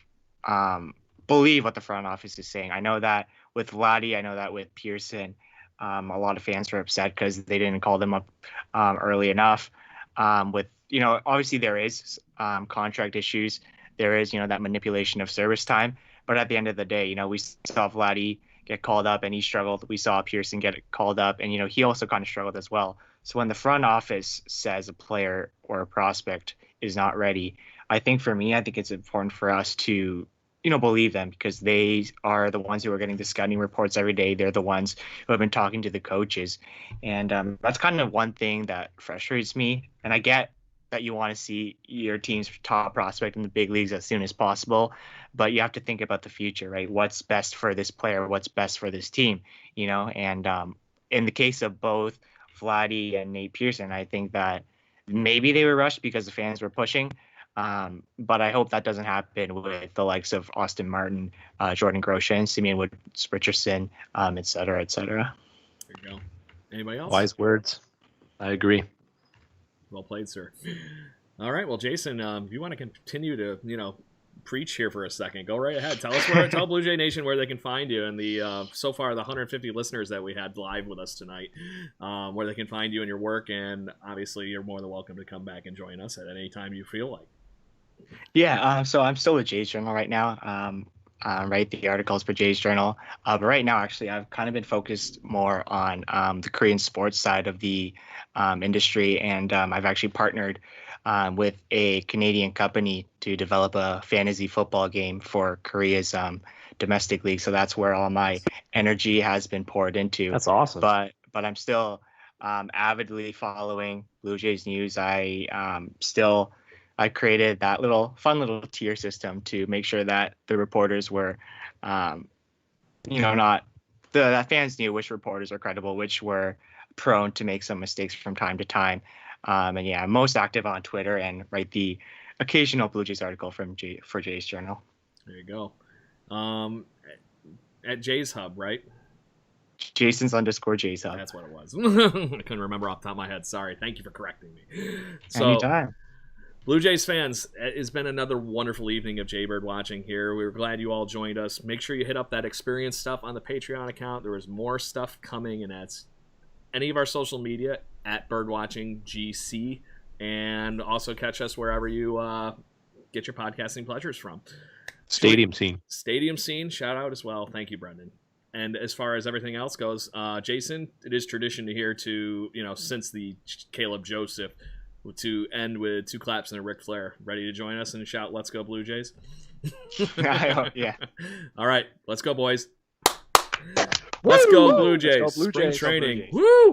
believe what the front office is saying. I know that with Vladdy, I know that with Pearson, a lot of fans were upset because they didn't call them up early enough. Obviously there is contract issues. There is, that manipulation of service time. But at the end of the day, we saw Vladdy get called up and he struggled. We saw Pearson get called up and, he also kind of struggled as well. So when the front office says a player or a prospect is not ready, I think it's important for us to, believe them, because they are the ones who are getting the scouting reports every day. They're the ones who have been talking to the coaches. And that's kind of one thing that frustrates me. And I get that you want to see your team's top prospect in the big leagues as soon as possible, but you have to think about the future, right? What's best for this player? What's best for this team? And in the case of both Vladdy and Nate Pearson, I think that maybe they were rushed because the fans were pushing. But I hope that doesn't happen with the likes of Austin Martin, Jordan Grosjean, Simeon Woods Richardson, et cetera, et cetera. There you go. Anybody else? Wise words. I agree. Well played, sir. All right. Well, Jason, if you want to continue to, preach here for a second, go right ahead. Tell Blue Jay Nation where they can find you and the so far the 150 listeners that we had live with us tonight, where they can find you and your work. And obviously, you're more than welcome to come back and join us at any time you feel like. Yeah. So I'm still with Jay's Journal right now. Write the articles for Jay's Journal. But right now, actually, I've kind of been focused more on the Korean sports side of the industry. And I've actually partnered with a Canadian company to develop a fantasy football game for Korea's domestic league. So that's where all my energy has been poured into. That's awesome. But I'm still avidly following Blue Jays news. I created that fun little tier system to make sure that the reporters were, not the fans knew which reporters are credible, which were prone to make some mistakes from time to time. And yeah, I'm most active on Twitter and write the occasional Blue Jays article for Jay's Journal. There you go. At Jay's Hub, right? Jason's_Jay's Hub. That's what it was. I couldn't remember off the top of my head. Sorry. Thank you for correcting me. So, anytime. Blue Jays fans, it's been another wonderful evening of Jaybird watching here. We were glad you all joined us. Make sure you hit up that experience stuff on the Patreon account. There is more stuff coming, and that's any of our social media at BirdwatchingGC, and also catch us wherever you get your podcasting pleasures from. Stadium Scene, shout out as well. Thank you, Brendan. And as far as everything else goes, Jason, it is tradition to hear since the Caleb Joseph, to end with two claps and a Ric Flair. Ready to join us and shout, "Let's go Blue Jays"? Yeah. All right, let's go, boys. Let's go Blue Jays. Let's go Blue Spring Jays. training. Woo!